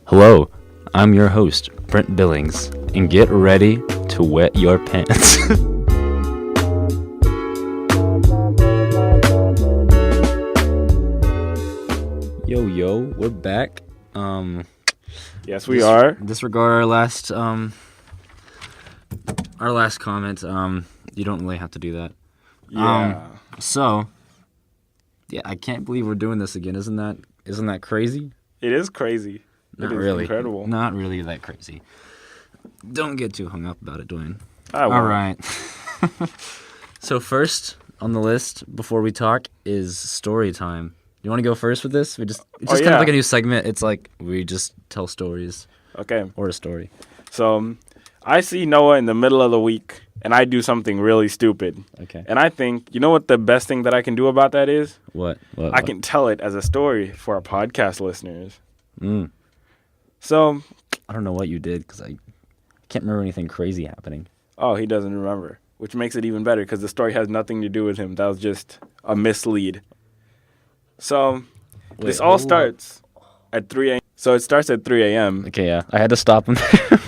Hello, I'm your host, Brent Billings, and get ready to wet your pants. Yo, we're back. Yes, we are. Disregard our last comment. You don't really have to do that. Yeah. I can't believe we're doing this again. Isn't that crazy? It is crazy. Not it is really. Incredible. Not really that crazy. Don't get too hung up about it, Duane. I won't. All right. So first on the list before we talk is story time. You want to go first with this? It's kind of like a new segment. It's like we just tell stories. Okay. Or a story. So I see Noah in the middle of the week, and I do something really stupid. Okay. And I think, you know what the best thing that I can do about that is? What? I can tell it as a story for our podcast listeners. Mm. So I don't know what you did because I can't remember anything crazy happening. Oh, he doesn't remember, which makes it even better because the story has nothing to do with him. That was just a mislead. So this all starts at 3 a.m. So it starts at 3 a.m. Okay, yeah. I had to stop him.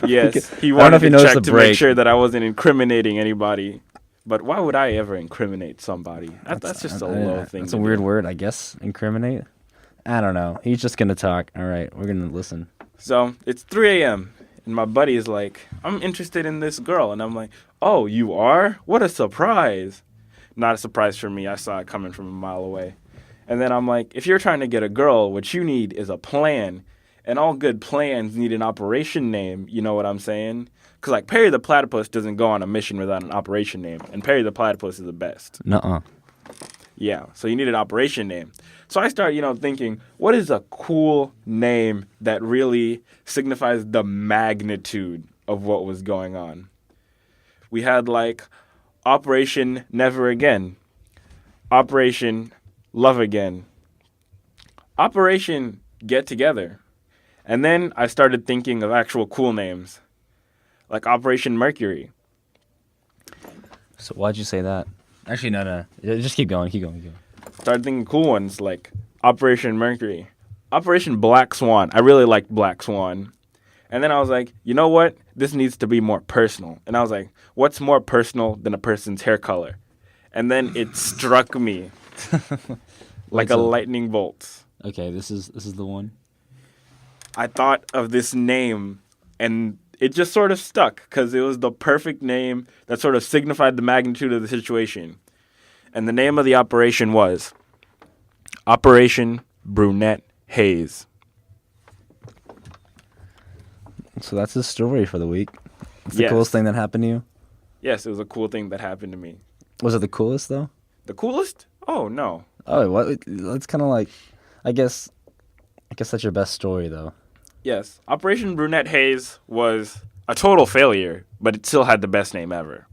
Yes, he I don't know wanted if you to noticed check the to break. make sure that I wasn't incriminating anybody. But why would I ever incriminate somebody? That's just a low thing. That's to a weird do. word, I guess. Incriminate? I don't know. He's just going to talk. All right, we're going to listen. So it's 3 a.m. and my buddy is like, I'm interested in this girl. And I'm like, oh, you are? What a surprise. Not a surprise for me. I saw it coming from a mile away. And then I'm like, if you're trying to get a girl, what you need is a plan. And all good plans need an operation name. You know what I'm saying? Because, like, Perry the Platypus doesn't go on a mission without an operation name. And Perry the Platypus is the best. Nuh-uh. Yeah, so you need an operation name. So I start, thinking, what is a cool name that really signifies the magnitude of what was going on? We had, like, Operation Never Again, Operation Love Again, Operation Get Together. And then I started thinking of actual cool names, like Operation Mercury. So why'd you say that? Actually, no. Just keep going. Started thinking cool ones like Operation Mercury, Operation Black Swan. I really liked Black Swan. And then I was like, you know what? This needs to be more personal. And I was like, what's more personal than a person's hair color? And then it struck me like a lightning bolt. Okay, this is the one. I thought of this name, and it just sort of stuck because it was the perfect name that sort of signified the magnitude of the situation. And the name of the operation was Operation Brunette Haze. So that's his story for the week. It's the Yes. coolest thing that happened to you? Yes, it was a cool thing that happened to me. Was it the coolest, though? The coolest? Oh, no. Oh, what? It's kind of like, I guess that's your best story, though. Yes, Operation Brunette Haze was a total failure, but it still had the best name ever.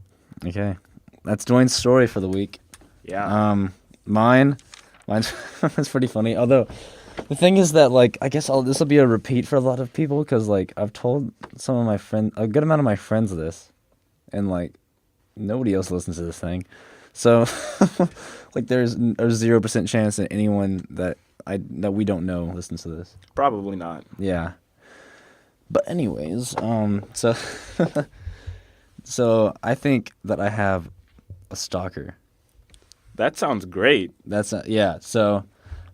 Okay. That's Duane's story for the week. Yeah. Mine's that's pretty funny. Although, the thing is that, like, I guess this will be a repeat for a lot of people because, like, I've told some of my friends, a good amount of my friends this, and, like, nobody else listens to this thing. So, like, there's a 0% chance that anyone that we don't know listens to this. Probably not. Yeah. But anyways, so so I think that I have a stalker. That sounds great. Yeah. So,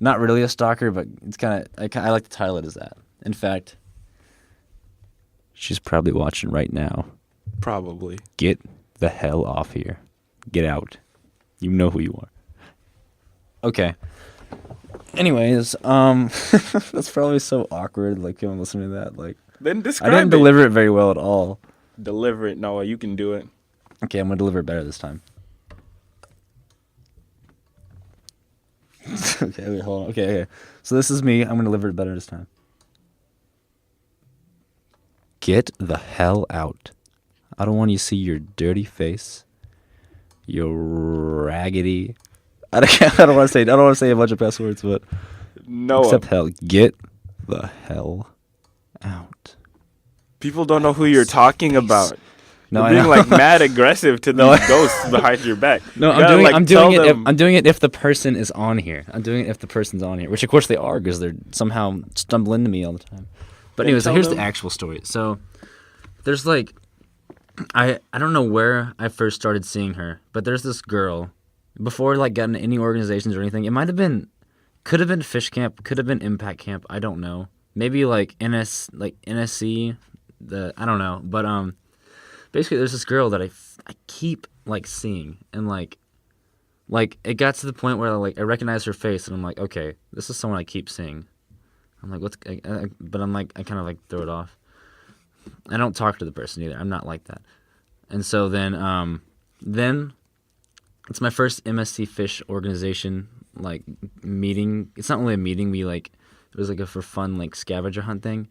not really a stalker, but it's kind of I like to title it as that. In fact, she's probably watching right now. Probably. Get the hell off here. Get out. You know who you are. Okay. Anyways, that's probably so awkward. Like, people listening to that, like, Then I describe didn't deliver it very well at all. Deliver it, Noah. You can do it. Okay, I'm gonna deliver it better this time. Okay, wait, hold on. Okay. So this is me. I'm gonna deliver it better this time. Get the hell out. I don't want you to see your dirty face. Your raggedy. I don't want to say a bunch of best words, but Noah. except hell. Get the hell out. People don't know who you're talking about. No, You're I being know. like mad aggressive to these ghosts behind your back. No, You gotta, I'm doing tell it. them- I'm doing it if the person is on here. I'm doing it if the person's on here, which of course they are, because they're somehow stumbling into me all the time. But Then anyways, so tell here's the them. actual story. So there's like I don't know where I first started seeing her, but there's this girl before like got into any organizations or anything. It might have been could have been Fish Camp, could have been Impact Camp, I don't know. Maybe like NSC, the I don't know. But basically there's this girl that I keep like seeing and like it got to the point where like I recognize her face and I'm like, okay, this is someone I keep seeing. I'm like, but I'm like I kind of like throw it off. I don't talk to the person either. I'm not like that. And so then it's my first MSC Fish organization like meeting. It's not really a meeting. It was like a for fun like scavenger hunt thing.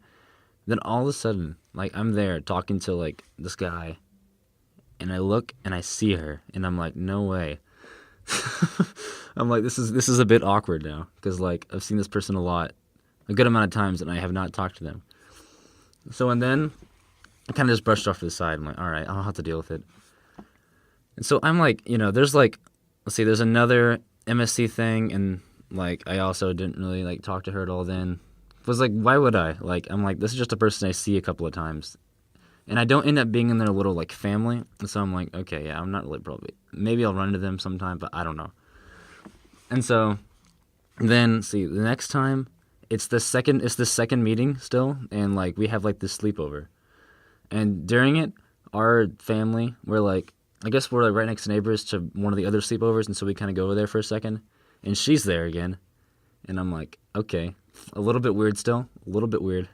Then all of a sudden, like I'm there talking to like this guy, and I look and I see her, and I'm like, no way. I'm like, this is a bit awkward now because like I've seen this person a good amount of times, and I have not talked to them. So and then I kind of just brushed off to the side. I'm like, all right, I'll have to deal with it. And so I'm like, there's like, let's see, there's another MSC thing, and like I also didn't really like talk to her at all. Then was like, why would I? Like I'm like, this is just a person I see a couple of times, and I don't end up being in their little like family. And so I'm like, okay, yeah, I'm not really probably. Maybe I'll run into them sometime, but I don't know. And so then see the next time. It's the second meeting still, and like we have like this sleepover, and during it, our family we're like I guess we're like right next neighbors to one of the other sleepovers, and so we kind of go over there for a second, and she's there again, and I'm like, okay, a little bit weird still, a little bit weird,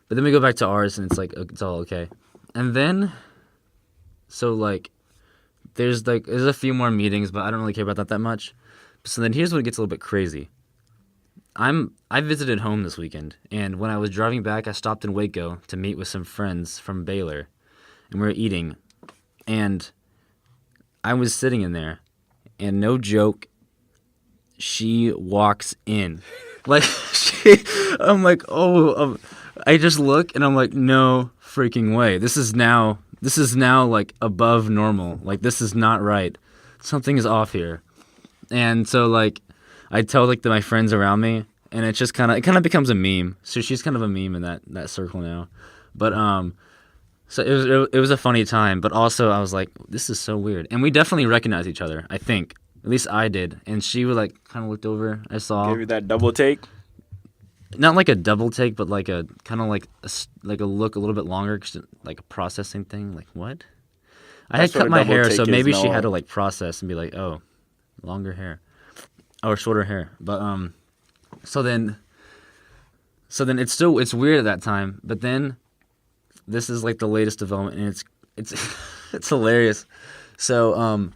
but then we go back to ours, and it's like it's all okay, and then so like there's a few more meetings, but I don't really care about that much, so then here's when it gets a little bit crazy. I visited home this weekend, and when I was driving back, I stopped in Waco to meet with some friends from Baylor, and we were eating, and I was sitting in there, and no joke, she walks in, like I'm like, I just look, and I'm like, no freaking way, this is now like above normal, like this is not right, something is off here, and so like. I tell like my friends around me, and it kind of becomes a meme. So she's kind of a meme in that circle now, but so it was a funny time. But also I was like, this is so weird, and we definitely recognize each other. I think at least I did, and she would like kind of looked over. I saw. Gave you that double take. Not like a double take, but like a kind of like a look a little bit longer, like a processing thing. Like what? I had cut my hair, so maybe she had to like process and be like, oh, longer hair. Or shorter hair, but so then it's weird at that time. But then this is like the latest development, and it's it's hilarious. So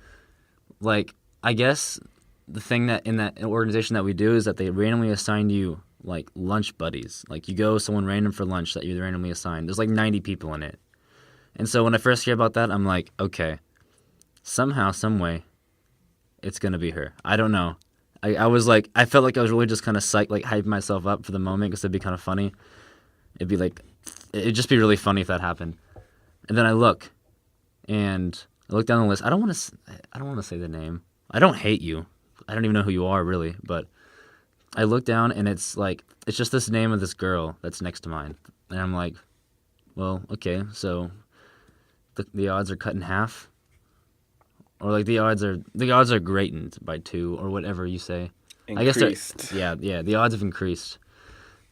like I guess the thing that in that organization that we do is that they randomly assign you like lunch buddies. Like you go someone random for lunch that you randomly assigned. There's like 90 people in it, and so when I first hear about that, I'm like, okay, somehow, some way, it's gonna be her. I don't know. I was like, I felt like I was really just kind of psyched, like hyping myself up for the moment because it'd be kind of funny. It'd just be really funny if that happened. And then I look down the list. I don't want to say the name. I don't hate you. I don't even know who you are really, but I look down and it's just this name of this girl that's next to mine, and I'm like, well, okay, so the odds are cut in half. Or like the odds are greatened by 2 or whatever you say. Increased. I guess the odds have increased.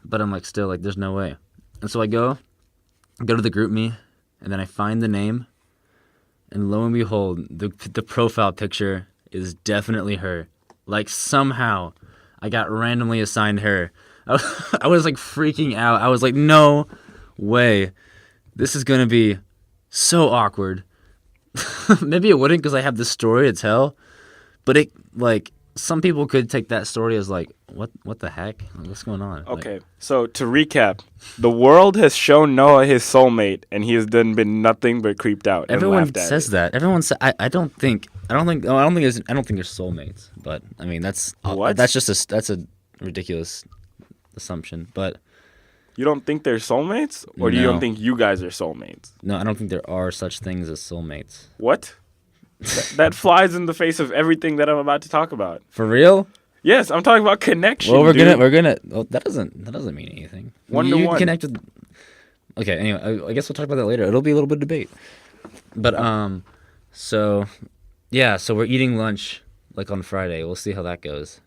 But I'm like still like there's no way. And so I go to the group me, and then I find the name, and lo and behold, the profile picture is definitely her. Like somehow I got randomly assigned her. I was like freaking out. I was like, no way. This is gonna be so awkward. Maybe it wouldn't because I have this story to tell, but it like some people could take that story as like what the heck, like, what's going on? Okay, so to recap, the world has shown Noah his soulmate, and he has been nothing but creeped out. Everyone says that. Everyone says I don't think they're soulmates, but I mean that's a ridiculous assumption, but. You don't think they're soulmates? Or do you don't think you guys are soulmates? No, I don't think there are such things as soulmates. What? That flies in the face of everything that I'm about to talk about. For real? Yes, I'm talking about connection. Well, dude. we're gonna. Well, that doesn't mean anything. One you to can one. connect with. Okay. Anyway, I guess we'll talk about that later. It'll be a little bit of debate. But so yeah, so we're eating lunch like on Friday. We'll see how that goes.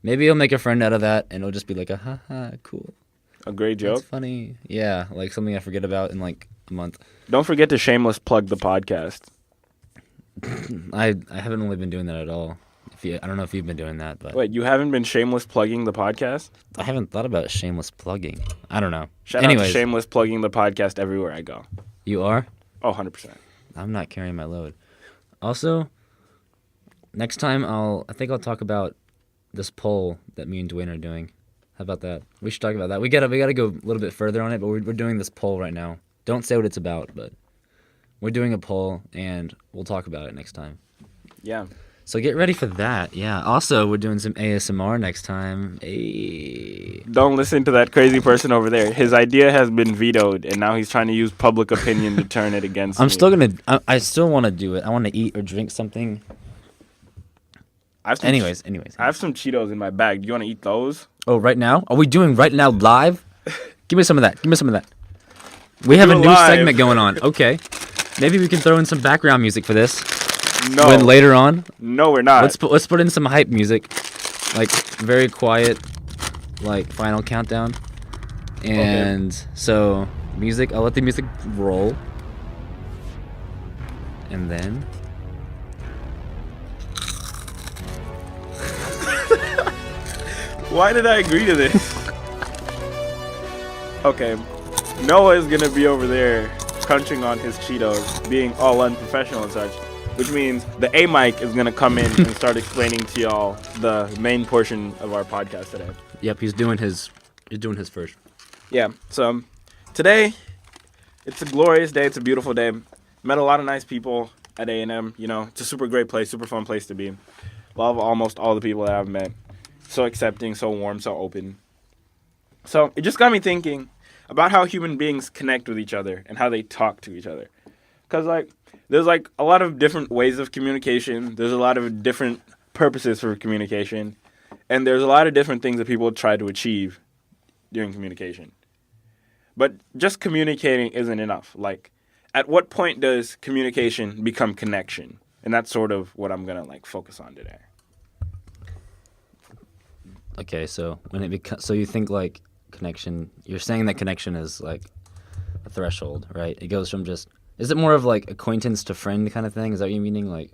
Maybe you'll make a friend out of that, and it'll just be like a haha, cool. A great That's joke. funny. Yeah, like something I forget about in like a month. Don't forget to shameless plug the podcast. I haven't really been doing that at all. I don't know if you've been doing that, but Wait, you haven't been shameless plugging the podcast? I haven't thought about shameless plugging. I don't know. Shout out Anyways, to shameless plugging the podcast everywhere I go. you are? Oh, 100%. I'm not carrying my load. Also, next time I think I'll talk about this poll that me and Duane are doing. How about that? We should talk about that. We gotta go a little bit further on it, but we're doing this poll right now. Don't say what it's about, but we're doing a poll and we'll talk about it next time. Yeah. So get ready for that. Yeah. Also, we're doing some ASMR next time. Hey. Don't listen to that crazy person over there. His idea has been vetoed, and now he's trying to use public opinion to turn it against me. I still want to do it. I want to eat or drink something. Anyways. I have some Cheetos in my bag. Do you want to eat those? Oh, right now? Are we doing right now live? Give me some of that. We have a new live. segment going on. Okay. Maybe we can throw in some background music for this. No. When later on. No, we're not. Let's put in some hype music. Like very quiet, like final countdown. And so music, I'll let the music roll. And then Why did I agree to this? Okay. Noah is going to be over there crunching on his Cheetos, being all unprofessional and such, which means the A mic is going to come in and start explaining to y'all the main portion of our podcast today. Yep, he's doing his first. Yeah, so today, it's a glorious day. It's a beautiful day. Met a lot of nice people at A&M. You know, it's a super great place, super fun place to be. Love almost all the people that I've met. So accepting, so warm, so open. So it just got me thinking about how human beings connect with each other and how they talk to each other. Because, like, there's, like, a lot of different ways of communication. There's a lot of different purposes for communication. And there's a lot of different things that people try to achieve during communication. But just communicating isn't enough. Like, at what point does communication become connection? And that's sort of what I'm going to, like, focus on today. Okay, so when so you think like connection, you're saying that connection is like a threshold, right? It goes from is it more of like acquaintance to friend kind of thing? Is that what you're meaning? Like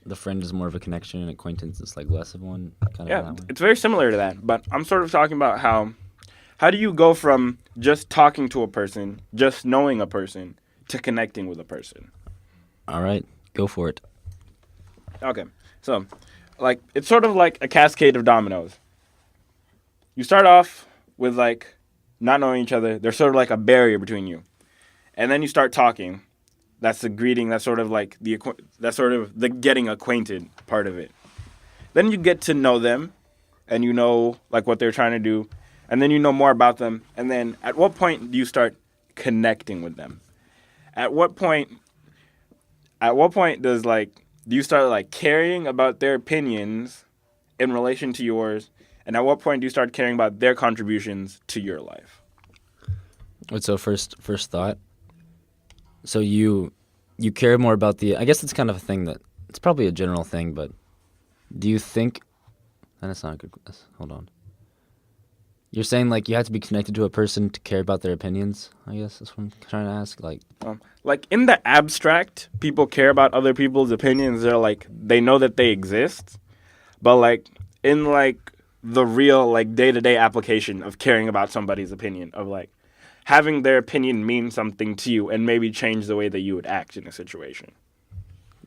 the friend is more of a connection and acquaintance is like less of one? Kind Yeah, of that one? it's very similar to that. But I'm sort of talking about how do you go from just talking to a person, just knowing a person, to connecting with a person? All right, go for it. Okay, so like it's sort of like a cascade of dominoes. You start off with like not knowing each other. There's sort of like a barrier between you, and then you start talking. That's the greeting. That's sort of like the getting acquainted part of it. Then you get to know them, and you know like what they're trying to do, and then you know more about them. And then at what point do you start connecting with them? At what point do you start like caring about their opinions in relation to yours? And at what point do you start caring about their contributions to your life? So first thought. So you care more about I guess it's kind of a thing that it's probably a general thing, but do you think? And it's not a good. Hold on. You're saying like you have to be connected to a person to care about their opinions. I guess that's what I'm trying to ask. Like in the abstract, people care about other people's opinions. They're like they know that they exist, but like in like the real like day-to-day application of caring about somebody's opinion, of like having their opinion mean something to you and maybe change the way that you would act in a situation.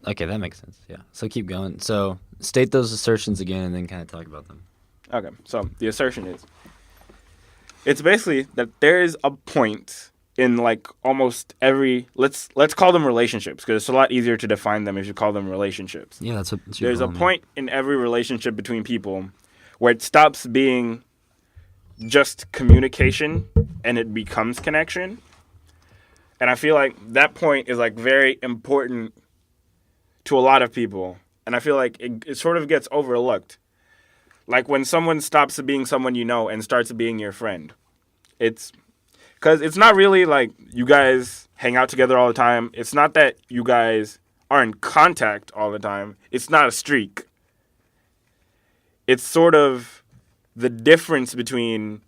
Okay, that makes sense. Yeah. So keep going. So state those assertions again and then kind of talk about them. Okay, so the assertion is, it's basically that there is a point in like almost every, let's call them relationships, because it's a lot easier to define them if you call them relationships. Yeah, that's what There's a point in every relationship between people where it stops being just communication and it becomes connection. And I feel like that point is like very important to a lot of people. And I feel like it sort of gets overlooked. Like when someone stops being someone you know and starts being your friend. It's because it's not really like you guys hang out together all the time. It's not that you guys are in contact all the time. It's not a streak. It's sort of the difference between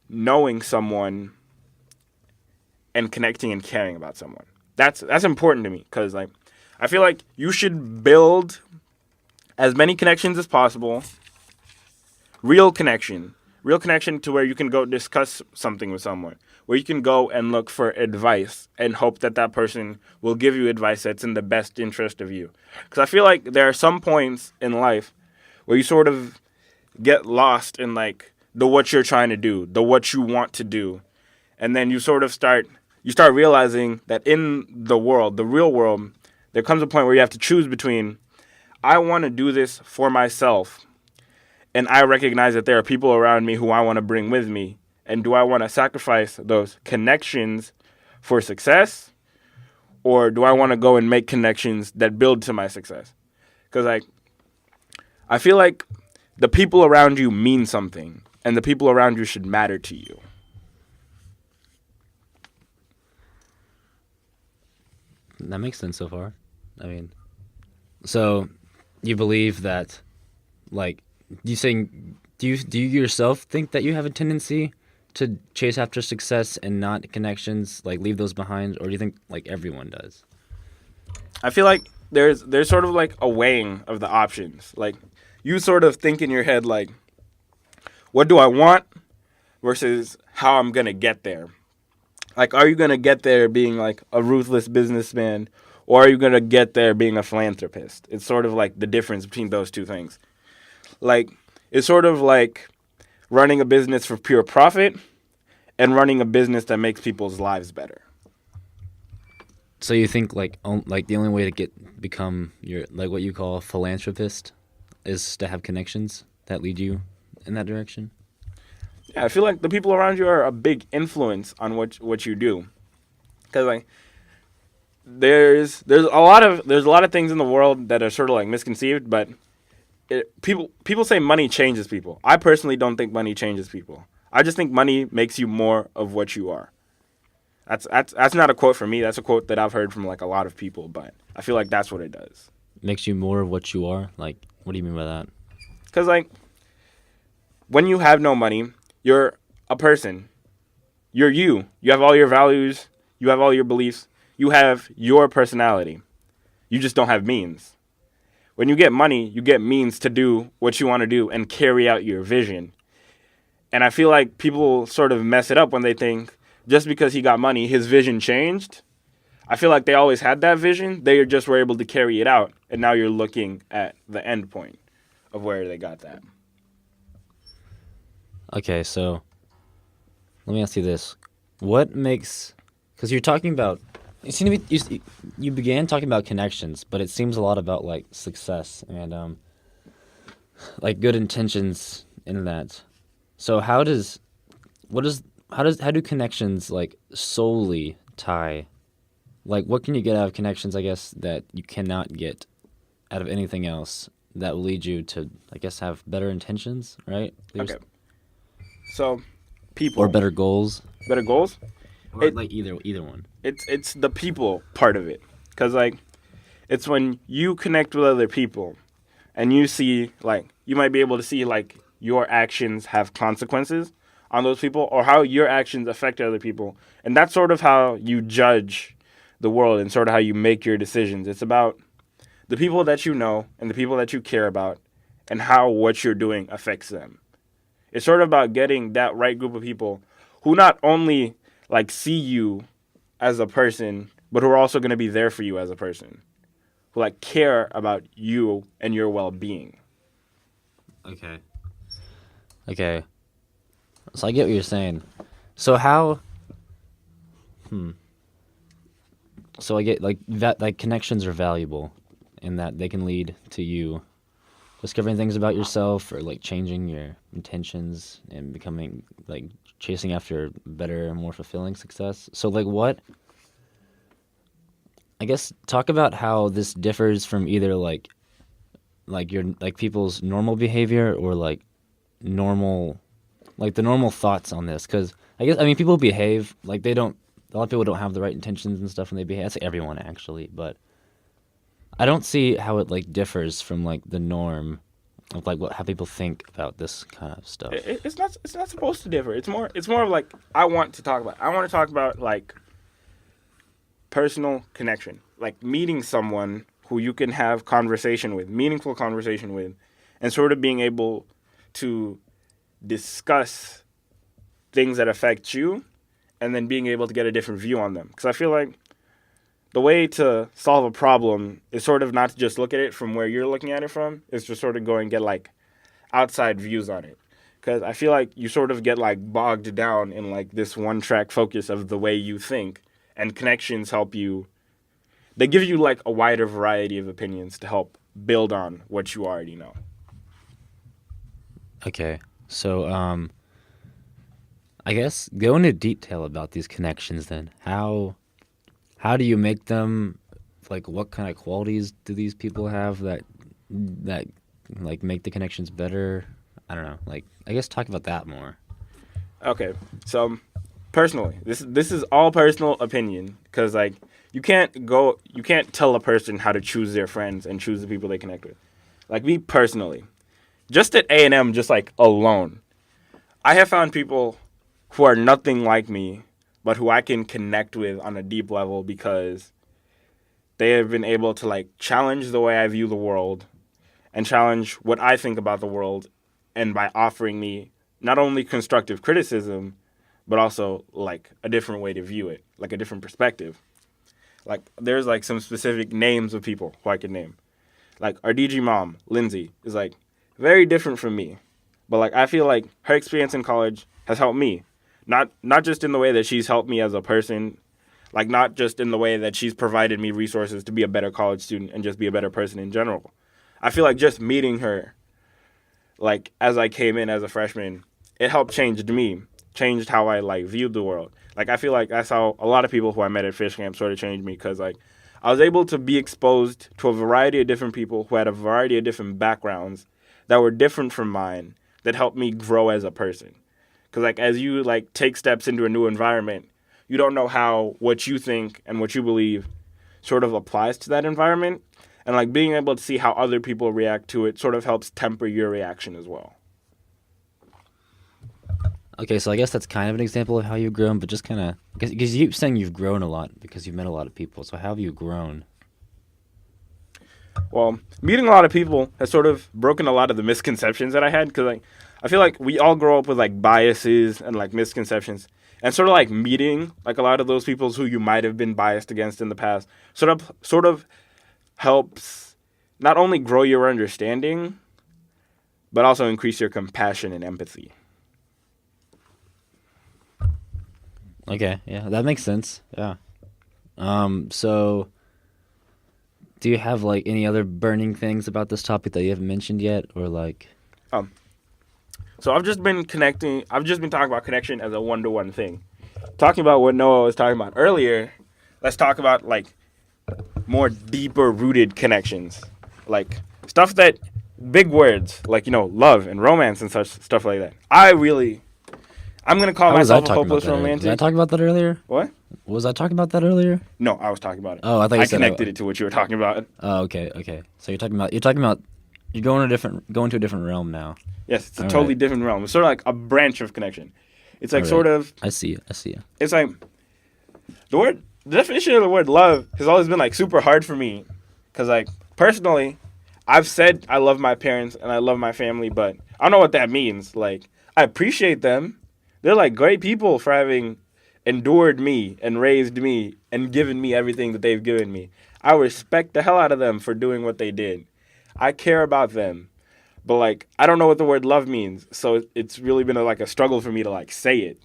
knowing someone and connecting and caring about someone. That's important to me because like I feel like you should build as many connections as possible. Real connection to where you can go discuss something with someone, where you can go and look for advice and hope that that person will give you advice that's in the best interest of you. Because I feel like there are some points in life where you sort of get lost in like the what you're trying to do, the what you want to do, and then you sort of start realizing that in the world, the real world, there comes a point where you have to choose between I want to do this for myself, and I recognize that there are people around me who I want to bring with me, and do I want to sacrifice those connections for success, or do I want to go and make connections that build to my success? Because like I feel like the people around you mean something, and the people around you should matter to you. That makes sense so far. I mean, so you believe that, like, do you yourself think that you have a tendency to chase after success and not connections, like leave those behind, or do you think like everyone does? I feel like there's sort of like a weighing of the options. Like you sort of think in your head like, what do I want versus how I'm gonna get there? Like, are you gonna get there being like a ruthless businessman, or are you gonna get there being a philanthropist? It's sort of like the difference between those two things. Like, it's sort of like running a business for pure profit and running a business that makes people's lives better. So you think like the only way to become your like what you call a philanthropist is to have connections that lead you in that direction? Yeah, I feel like the people around you are a big influence on what you do. Because like there's a lot of things in the world that are sort of like misconceived, but people say money changes people. I personally don't think money changes people. I just think money makes you more of what you are. That's not a quote from me. That's a quote that I've heard from like a lot of people, but I feel like that's what it does. Makes you more of what you are? Like, what do you mean by that? Because like when you have no money, you're a person. You're you. You have all your values. You have all your beliefs. You have your personality. You just don't have means. When you get money, you get means to do what you want to do and carry out your vision. And I feel like people sort of mess it up when they think just because he got money, his vision changed. I feel like they always had that vision. They just were able to carry it out. And now you're looking at the end point of where they got that. Okay, so let me ask you this: what makes? Because you're talking about, you seem to be you began talking about connections, but it seems a lot about like success and like good intentions in that. So how do connections like solely tie? Like, what can you get out of connections? I guess that you cannot get out of anything else that will lead you to, I guess, have better intentions, right? Okay. So, people Or better goals. better goals. Or like either one. It's the people part of it, because like it's when you connect with other people, and you see like you might be able to see like your actions have consequences on those people, or how your actions affect other people, and that's sort of how you judge the world and sort of how you make your decisions. It's about the people that you know and the people that you care about, and how what you're doing affects them. It's sort of about getting that right group of people who not only like see you as a person, but who are also going to be there for you as a person, who like care about you and your well-being. Okay. So I get what you're saying. So how? So I get like that. Like connections are valuable, in that they can lead to you discovering things about yourself, or like changing your intentions and becoming like chasing after better, more fulfilling success. So like what? I guess talk about how this differs from either like like your like people's normal behavior or like normal like the normal thoughts on this? Because I mean people behave like they don't. A lot of people don't have the right intentions and stuff when they behave. That's like everyone actually, but I don't see how it like differs from like the norm of like how people think about this kind of stuff. It's not supposed to differ. It's more of like I want to talk about like personal connection, like meeting someone who you can have conversation with, meaningful conversation with, and sort of being able to discuss things that affect you, and then being able to get a different view on them. Because I feel like the way to solve a problem is sort of not to just look at it from where you're looking at it from. It's to sort of go and get like outside views on it. Because I feel like you sort of get like bogged down in like this one track focus of the way you think, and connections help you. They give you like a wider variety of opinions to help build on what you already know. Okay, so I guess go into detail about these connections then. How do you make them? Like, what kind of qualities do these people have that like make the connections better? I don't know. Like, I guess talk about that more. Okay, so personally, this is all personal opinion because like you can't tell a person how to choose their friends and choose the people they connect with. Like me personally, just at A&M, just like alone, I have found people who are nothing like me, but who I can connect with on a deep level because they have been able to like challenge the way I view the world and challenge what I think about the world, and by offering me not only constructive criticism, but also like a different way to view it, like a different perspective. Like there's like some specific names of people who I could name. Like our DG mom, Lindsay, is like very different from me. But like I feel like her experience in college has helped me. Not just in the way that she's helped me as a person, like not just in the way that she's provided me resources to be a better college student and just be a better person in general. I feel like just meeting her, like as I came in as a freshman, it helped changed me, changed how I like viewed the world. Like I feel like that's how a lot of people who I met at fish camp sort of changed me because like I was able to be exposed to a variety of different people who had a variety of different backgrounds that were different from mine that helped me grow as a person. Because like as you like take steps into a new environment, you don't know how what you think and what you believe sort of applies to that environment. And like being able to see how other people react to it sort of helps temper your reaction as well. Okay, so I guess that's kind of an example of how you've grown, but just kind of because you keep saying you've grown a lot because you've met a lot of people. So how have you grown? Well, meeting a lot of people has sort of broken a lot of the misconceptions that I had because like I feel like we all grow up with like biases and like misconceptions, and sort of like meeting like a lot of those people who you might have been biased against in the past sort of helps not only grow your understanding, but also increase your compassion and empathy. Okay, yeah, that makes sense. Yeah. So do you have like any other burning things about this topic that you haven't mentioned yet, or like? Um, so I've just been connecting. I've just been talking about connection as a one-to-one thing. Talking about what Noah was talking about earlier, let's talk about like more deeper rooted connections, like stuff that big words like love and romance and such stuff like that. I'm gonna call How was I myself a talking about hopeless that earlier? Was I romantic. talking about that earlier? What? Was I talking about that earlier? No, I was talking about it. Oh, I thought you I said connected it to what you were talking about. Oh, okay, okay. So you're going to a different realm now. Yes, it's a All totally right. different realm. It's sort of like a branch of connection. It's like All sort right. of. I see you. I see you. It's like the definition of the word love has always been like super hard for me, because like personally, I've said I love my parents and I love my family, but I don't know what that means. Like I appreciate them. They're like great people for having endured me and raised me and given me everything that they've given me. I respect the hell out of them for doing what they did. I care about them. But like I don't know what the word love means, so it's really been like a struggle for me to like say it.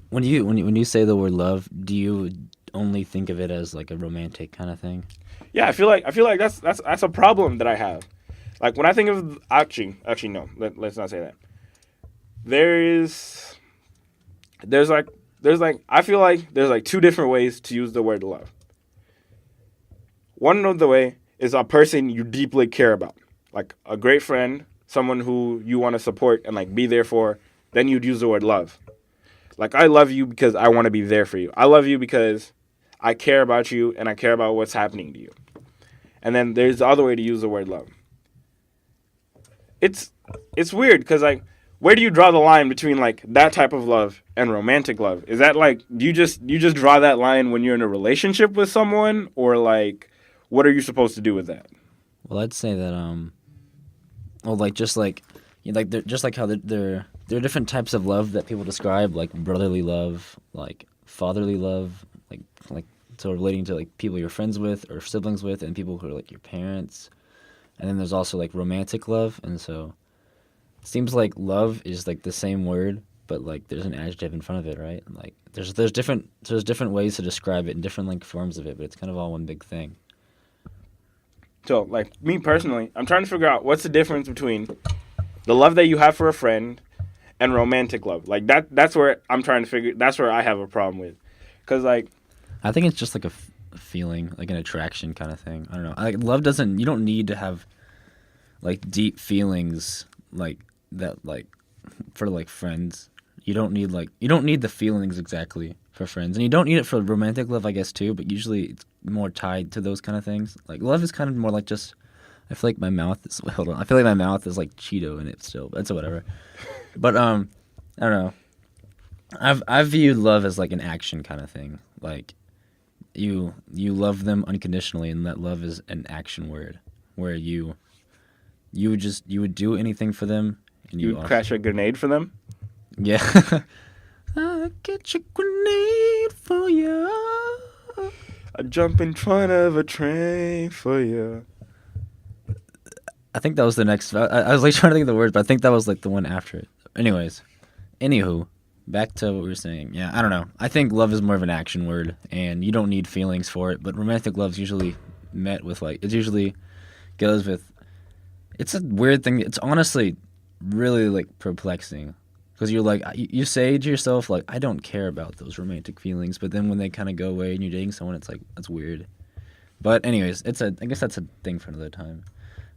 When you say the word love, do you only think of it as like a romantic kind of thing? Yeah, I feel like that's a problem that I have. Like when I think of actually no, let's not say that. There's like I feel like there's like two different ways to use the word love. One of the way is a person you deeply care about. like a great friend, someone who you want to support and like be there for, then you'd use the word love. Like, I love you because I want to be there for you. I love you because I care about you and I care about what's happening to you. And then there's the other way to use the word love. It's weird because like, where do you draw the line between like that type of love and romantic love? Is that like, do you just draw that line when you're in a relationship with someone, or like, what are you supposed to do with that? Well, I'd say that well, like just like just like how there are different types of love that people describe, like brotherly love, like fatherly love, like so relating to like people you're friends with or siblings with, and people who are like your parents. And then there's also like romantic love, and so it seems like love is like the same word, but like there's an adjective in front of it, right? And, like there's different ways to describe it and different like forms of it, but it's kind of all one big thing. So, like, me personally, I'm trying to figure out what's the difference between the love that you have for a friend and romantic love. Like, that's where I'm trying to figure, that's where I have a problem with. Because, like, I think it's just like a feeling, like an attraction kind of thing. I don't know. Like love doesn't. You don't need to have like deep feelings like that, like for like friends. You don't need the feelings exactly for friends, and you don't need it for romantic love, I guess too. But usually it's more tied to those kind of things. Like love is kind of more like just. I feel like my mouth is. Hold on. I feel like my mouth is like Cheeto in it still. But it's whatever. But I don't know. I've viewed love as like an action kind of thing. Like you love them unconditionally, and that love is an action word where you would do anything for them, and you you would also crash a grenade for them. yeah. I get your grenade for you. I jump in front of a train for you. I think that was the next. I was like trying to think of the words, but I think that was like the one after it. Anyways, anywho, back to what we were saying. Yeah, I don't know. I think love is more of an action word, and you don't need feelings for it. But romantic love's usually met with like it usually goes with. It's a weird thing. It's honestly really like perplexing because you're like you say to yourself like I don't care about those romantic feelings, but then when they kind of go away and you're dating someone, it's like that's weird. But anyways, I guess that's a thing for another time.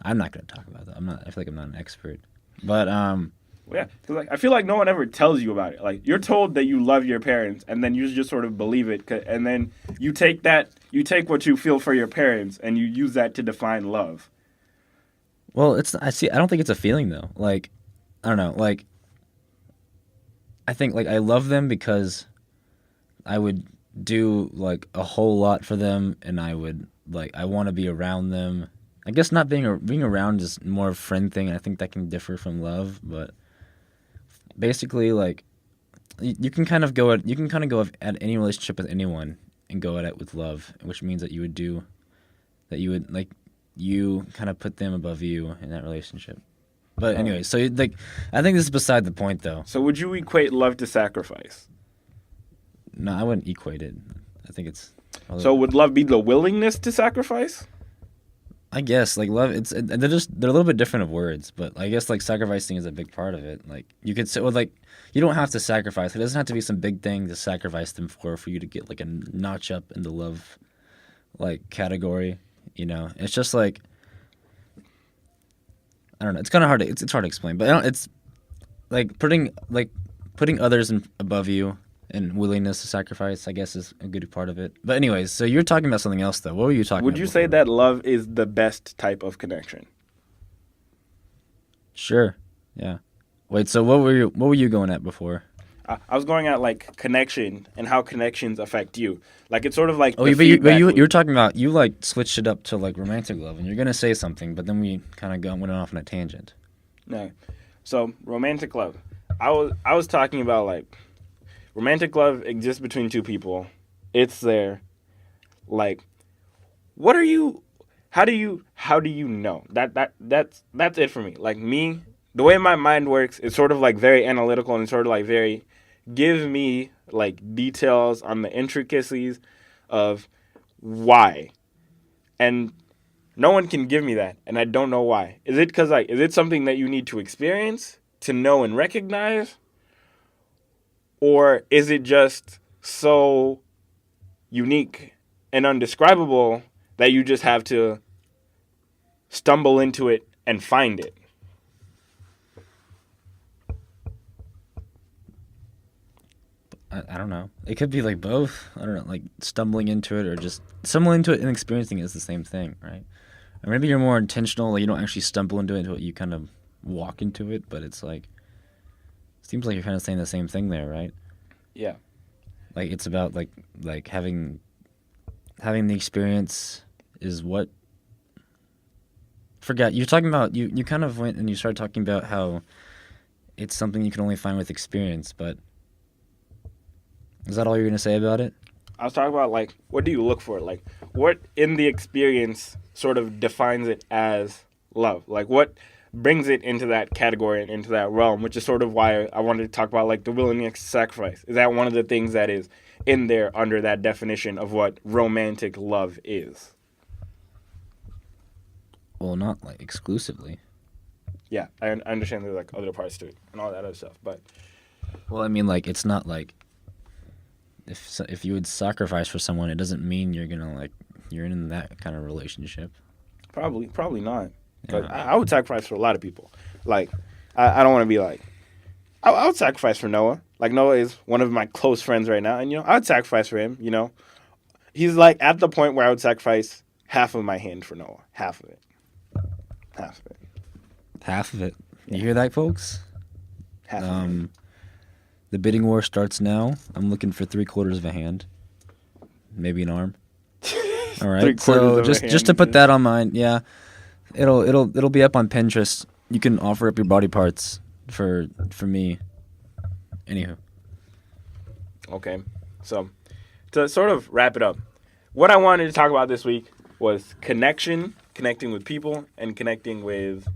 I'm not gonna talk about that. I feel like I'm not an expert. But Well, yeah, 'cause, like, I feel like no one ever tells you about it. Like, you're told that you love your parents, and then you just sort of believe it, and then you take what you feel for your parents, and you use that to define love. well, it's I see. I don't think it's a feeling though. Like I don't know. Like I think like I love them because I would do like a whole lot for them, and I would like I want to be around them. I guess not being around is more of a friend thing. And I think that can differ from love, but basically like you can kind of go at any relationship with anyone and go at it with love, which means that you would like you kind of put them above you in that relationship. But Oh. anyway, so like I think this is beside the point though. So would you equate love to sacrifice? No, I wouldn't equate it. I think it's So would love be the willingness to sacrifice? I guess like love. They're a little bit different of words, but I guess like sacrificing is a big part of it. Like you could say, well, like you don't have to sacrifice. It doesn't have to be some big thing to sacrifice them for you to get like a notch up in the love like category. You know, it's just like I don't know. It's kind of hard. It's hard to explain, but it's like putting others above you and willingness to sacrifice. I guess is a good part of it. But anyways, so you're talking about something else though. What were you talking Would about you say before? that love is the best type of connection? Sure. Yeah. Wait. So what were you going at before? I was going at like connection and how connections affect you. Like it's sort of like Oh, the but feedback you're loop. talking about you like switched it up to like romantic love, and you're gonna say something, but then we kind of went off on a tangent. No. So romantic love. I was talking about like romantic love exists between two people. It's there. Like what are you how do you know? That's it for me. Like me, the way my mind works is sort of like very analytical and sort of like very give me like details on the intricacies of why. And no one can give me that, and I don't know why. Is it cuz like is it something that you need to experience to know and recognize, or is it just so unique and undescribable that you just have to stumble into it and find it? I don't know. It could be like both. I don't know, like stumbling into it or just stumbling into it and experiencing it is the same thing, right? Or maybe you're more intentional, like you don't actually stumble into it, you kind of walk into it, but it's like, seems like you're kind of saying the same thing there, right? Yeah. Like it's about like having the experience is what. Forget you're talking about you kind of went and you started talking about how it's something you can only find with experience, but is that all you're gonna say about it? I was talking about, like, what do you look for? Like, what in the experience sort of defines it as love? Like, what brings it into that category and into that realm, which is sort of why I wanted to talk about, like, the willingness to sacrifice. Is that one of the things that is in there under that definition of what romantic love is? Well, not like exclusively. Yeah, I understand there's, like, other parts to it and all that other stuff, but... Well, I mean, like, it's not like if you would sacrifice for someone, it doesn't mean you're gonna like you're in that kind of relationship. Probably not. Because Yeah. I would sacrifice for a lot of people. Like, I don't want to be like... I would sacrifice for Noah. Like, Noah is one of my close friends right now, and, I would sacrifice for him, He's, like, at the point where I would sacrifice half of my hand for Noah. Half of it. Half of it. Half of it. You hear that, folks? Half of it. The bidding war starts now. I'm looking for 3/4 of a hand, maybe an arm. All right. 3/4 So of a just to hand, put yeah. that on mine, yeah, it'll be up on Pinterest. You can offer up your body parts for me. Anywho, Okay. So, to sort of wrap it up, what I wanted to talk about this week was connecting with people, and connecting with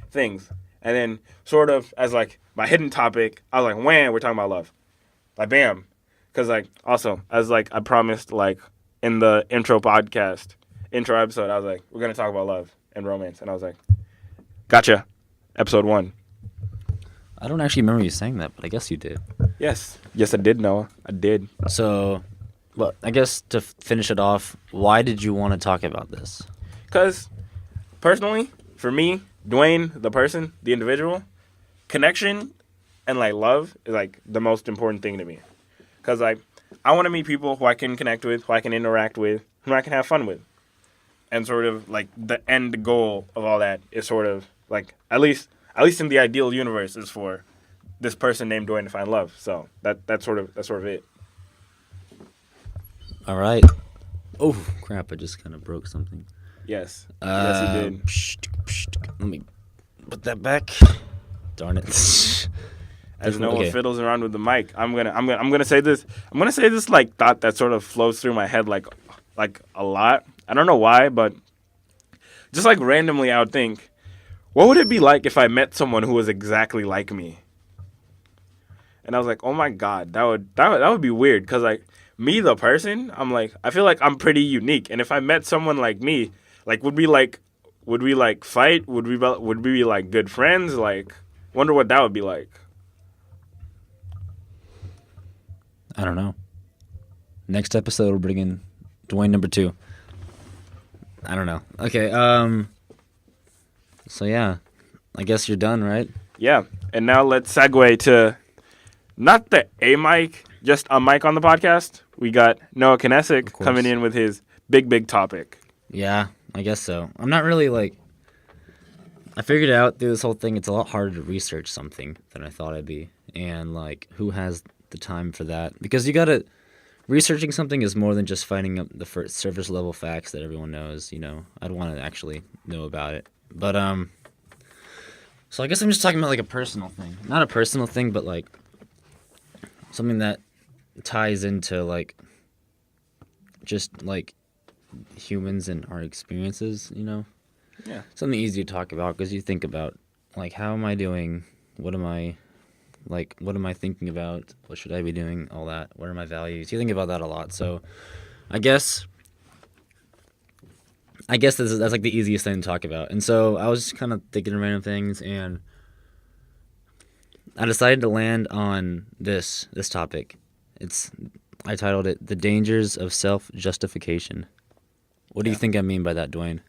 things. And then, sort of, as, like, my hidden topic, I was like, wham, we're talking about love. Like, bam. Because, like, also, as, like, I promised, like, in the intro episode, I was like, we're going to talk about love and romance. And I was like, gotcha. Episode 1. I don't actually remember you saying that, but I guess you did. Yes. Yes, I did, Noah. I did. So, well, I guess to finish it off, why did you want to talk about this? Because, personally, for me, Duane, the person, the individual, connection and, like, love is, like, the most important thing to me. Because, like, I want to meet people who I can connect with, who I can interact with, who I can have fun with. And sort of, like, the end goal of all that is sort of, like, at least in the ideal universe, is for this person named Duane to find love. So that's sort of it. All right. Oh, crap, I just kind of broke something. Yes. Yes, you did. Let me put that back. Darn it. As Noah fiddles around with the mic, I'm gonna say this. I'm gonna say this, like, thought that sort of flows through my head like a lot. I don't know why, but just, like, randomly, I would think, what would it be like if I met someone who was exactly like me? And I was like, oh my God, that would be weird. Because, like, me, the person, I'm like, I feel like I'm pretty unique. And if I met someone like me, like, would we fight? Would we be, like, good friends? Like, wonder what that would be like. I don't know. Next episode, we'll bring in Duane number 2. I don't know. Okay, so yeah, I guess you're done, right? Yeah, and now let's segue to not the A mic, just a mic on the podcast. We got Noah Kinesic coming in with his big topic. Yeah, I guess so. I'm not really, like... I figured out through this whole thing it's a lot harder to research something than I thought it'd be. And, like, who has the time for that? Because you gotta... Researching something is more than just finding up the first surface level facts that everyone knows, I'd want to actually know about it. But, so I guess I'm just talking about, like, a personal thing. Not a personal thing, but, like, something that ties into, like, just, like, humans and our experiences, Yeah. Something easy to talk about, because you think about, like, how am I doing? What am I thinking about? What should I be doing? All that. What are my values? You think about that a lot. So I guess that's like the easiest thing to talk about. And so I was just kind of thinking of random things, and I decided to land on this topic. I titled it "The Dangers of Self-Justification." What do you think I mean by that, Duane?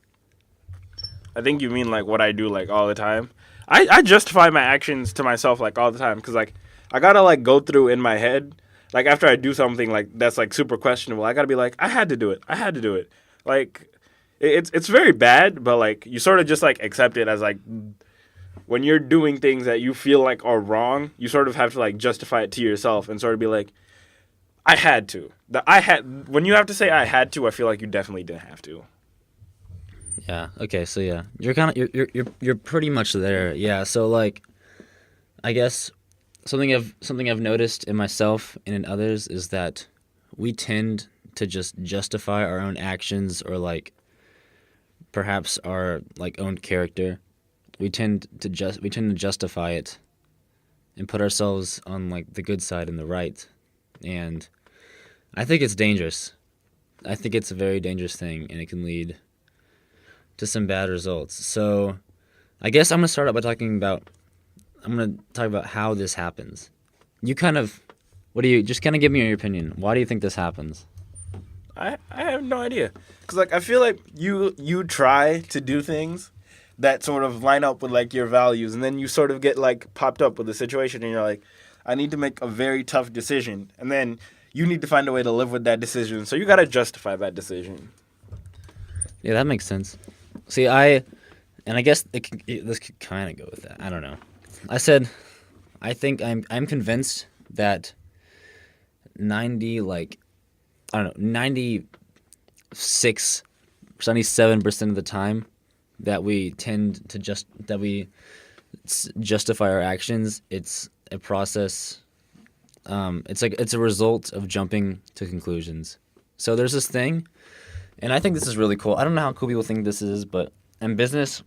I think you mean like what I do like all the time. I justify my actions to myself like all the time because like I gotta like go through in my head like after I do something like that's like super questionable. I gotta be like I had to do it. I had to do it. Like it's very bad, but like you sort of just like accept it as like when you're doing things that you feel like are wrong, you sort of have to like justify it to yourself and sort of be like I had to. When you have to say I had to, I feel like you definitely didn't have to. Yeah. Okay. So yeah, you're kind of you're pretty much there. Yeah. So like, I guess something I've noticed in myself and in others is that we tend to just justify our own actions or like perhaps our like own character. We tend to justify it and put ourselves on like the good side and the right. And I think it's dangerous. I think it's a very dangerous thing, and it can lead to some bad results. So I guess I'm gonna talk about how this happens. You kind of what do you just kind of give me your opinion. Why do you think this happens? I have no idea because like I feel like you try to do things that sort of line up with like your values, and then you sort of get like popped up with a situation, and you're like, I need to make a very tough decision, and then you need to find a way to live with that decision. So you gotta justify that decision. Yeah, that makes sense. See, I guess this could kind of go with that. I don't know. I said, I think I'm convinced that 90 like I don't know 96 97% of the time that we tend to justify our actions. It's a process. It's a result of jumping to conclusions. So there's this thing, and I think this is really cool. I don't know how cool people think this is, but in business,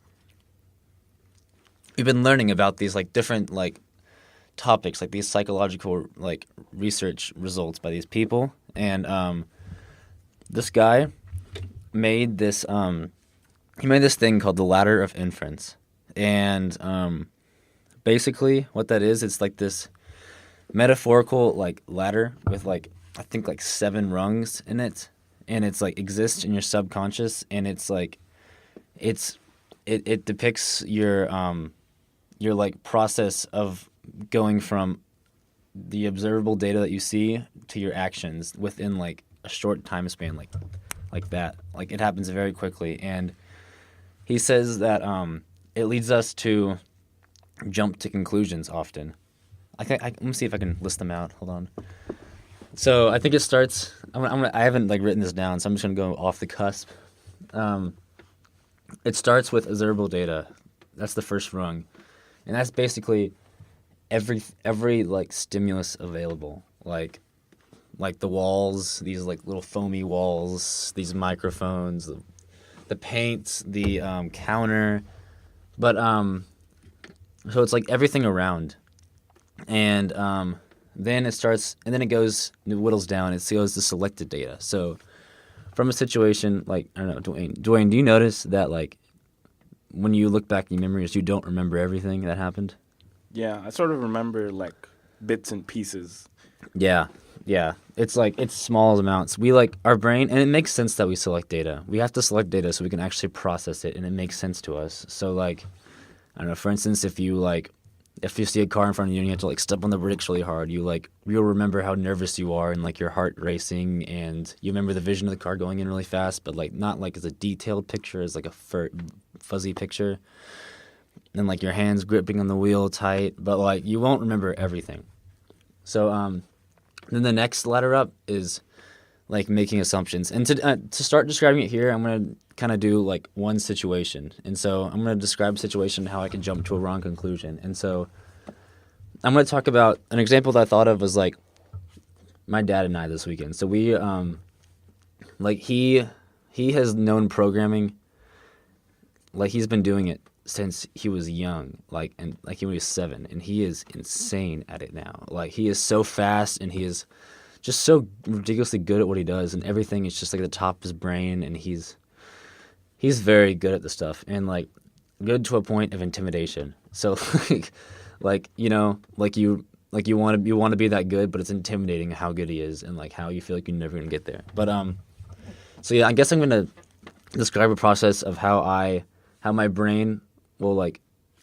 we've been learning about these like different like topics, like these psychological like research results by these people, and this guy made this he made this thing called the ladder of inference, and basically what that is, it's like this metaphorical like ladder with like I think like 7 rungs in it, and it's like exists in your subconscious, and it's like it depicts your like process of going from the observable data that you see to your actions within like a short time span, like that. Like it happens very quickly, and he says that it leads us to jump to conclusions often. Let me see if I can list them out. Hold on. So I think it starts. I haven't like written this down, so I'm just gonna go off the cusp. It starts with observable data. That's the first rung, and that's basically every like stimulus available, like the walls, these like little foamy walls, these microphones, the paint, the counter, but so it's like everything around, and then it starts, and then it whittles down. It goes to selected data. So from a situation like I don't know, Duane, do you notice that like when you look back in your memories, you don't remember everything that happened? Yeah, I sort of remember like bits and pieces. Yeah. It's like it's small amounts. We like our brain, and it makes sense that we select data. We have to select data so we can actually process it, and it makes sense to us. So like, I don't know. For instance, if you see a car in front of you and you have to like step on the brakes really hard, you'll remember how nervous you are and like your heart racing, and you remember the vision of the car going in really fast, but like not like as a detailed picture, as like a fuzzy picture, and like your hands gripping on the wheel tight, but like you won't remember everything. So then the next ladder up is like making assumptions, and to start describing it here, I'm gonna kind of do like one situation, and so I'm gonna describe a situation how I can jump to a wrong conclusion, and so I'm gonna talk about an example that I thought of was like my dad and I this weekend. So we like he has known programming, like he's been doing it since he was young, like he was 7, and he is insane at it now. Like he is so fast, and he is just so ridiculously good at what he does, and everything is just like at the top of his brain, and he's very good at the stuff, and like good to a point of intimidation. So like you know, like you want to be that good, but it's intimidating how good he is, and like how you feel like you're never gonna get there. But so yeah, I guess I'm gonna describe a process of how I how my brain will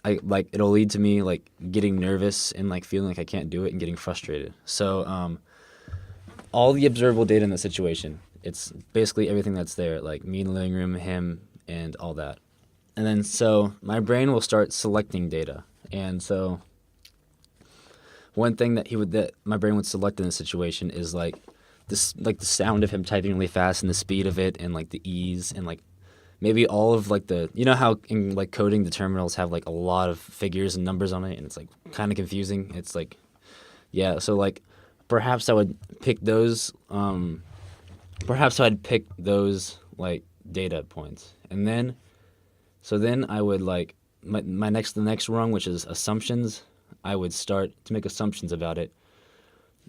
it'll lead to me like getting nervous and like feeling like I can't do it and getting frustrated. So all the observable data in the situation, it's basically everything that's there, like me in the living room, him, and all that. And then so my brain will start selecting data. And so one thing that my brain would select in this situation is like the sound of him typing really fast and the speed of it and like the ease and like maybe all of like how in like coding the terminals have like a lot of figures and numbers on it and it's like kind of confusing. It's like yeah, so like perhaps I would pick those like data points. And then I would like the next rung, which is assumptions. I would start to make assumptions about it.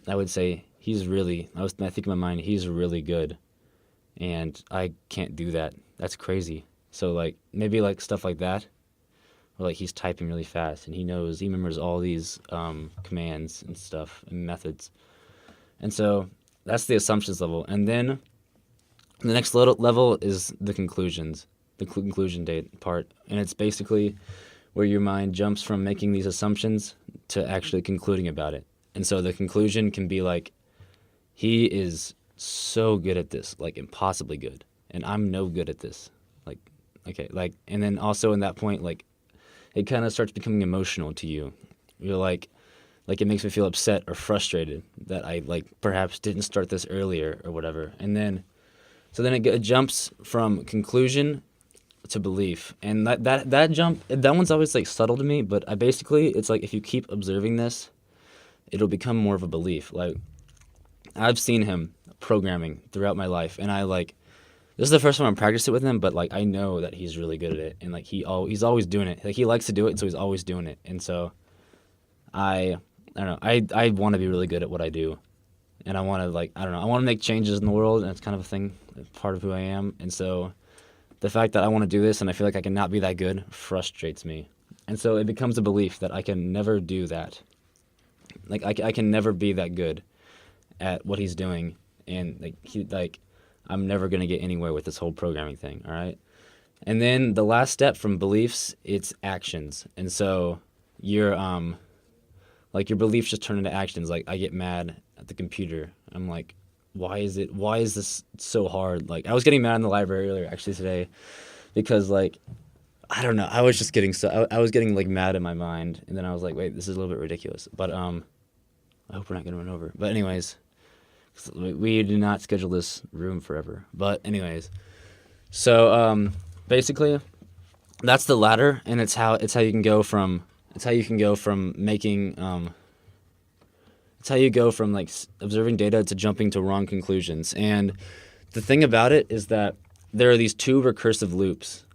I would say I think in my mind he's really good and I can't do that. That's crazy. So like maybe like stuff like that, or like he's typing really fast and he remembers all these commands and stuff and methods. And so that's the assumptions level. And then the next level is the conclusions, the conclusion date part, and it's basically where your mind jumps from making these assumptions to actually concluding about it. And so the conclusion can be like, he is so good at this, like impossibly good, and I'm no good at this. Like, okay, like, and then also in that point, like, it kind of starts becoming emotional to you. You're like it makes me feel upset or frustrated that I like perhaps didn't start this earlier or whatever. And then, so then it jumps from conclusion to belief, and that jump, that one's always like subtle to me. But it's like if you keep observing this, it'll become more of a belief. Like I've seen him programming throughout my life, and this is the first time I'm practicing it with him, but like I know that he's really good at it, and like he's always doing it. Like he likes to do it, so he's always doing it. And so I don't know. I want to be really good at what I do, and I want to I want to make changes in the world, and it's kind of a thing, part of who I am. And so the fact that I want to do this and I feel like I cannot be that good frustrates me. And so it becomes a belief that I can never do that. Like I can never be that good at what he's doing, and I'm never gonna get anywhere with this whole programming thing. All right, and then the last step from beliefs, it's actions. And so your your beliefs just turn into actions. Like I get mad at the computer. I'm like, why is this so hard? Like I was getting mad in the library earlier actually today because like I don't know, I was just getting I was getting like mad in my mind, and then I was like, wait, this is a little bit ridiculous. But I hope we're not gonna run over. But anyways, we did not schedule this room forever. But anyways, so basically that's the ladder, and it's how you can go from making it's how you go from like observing data to jumping to wrong conclusions. And the thing about it is that there are these two recursive loops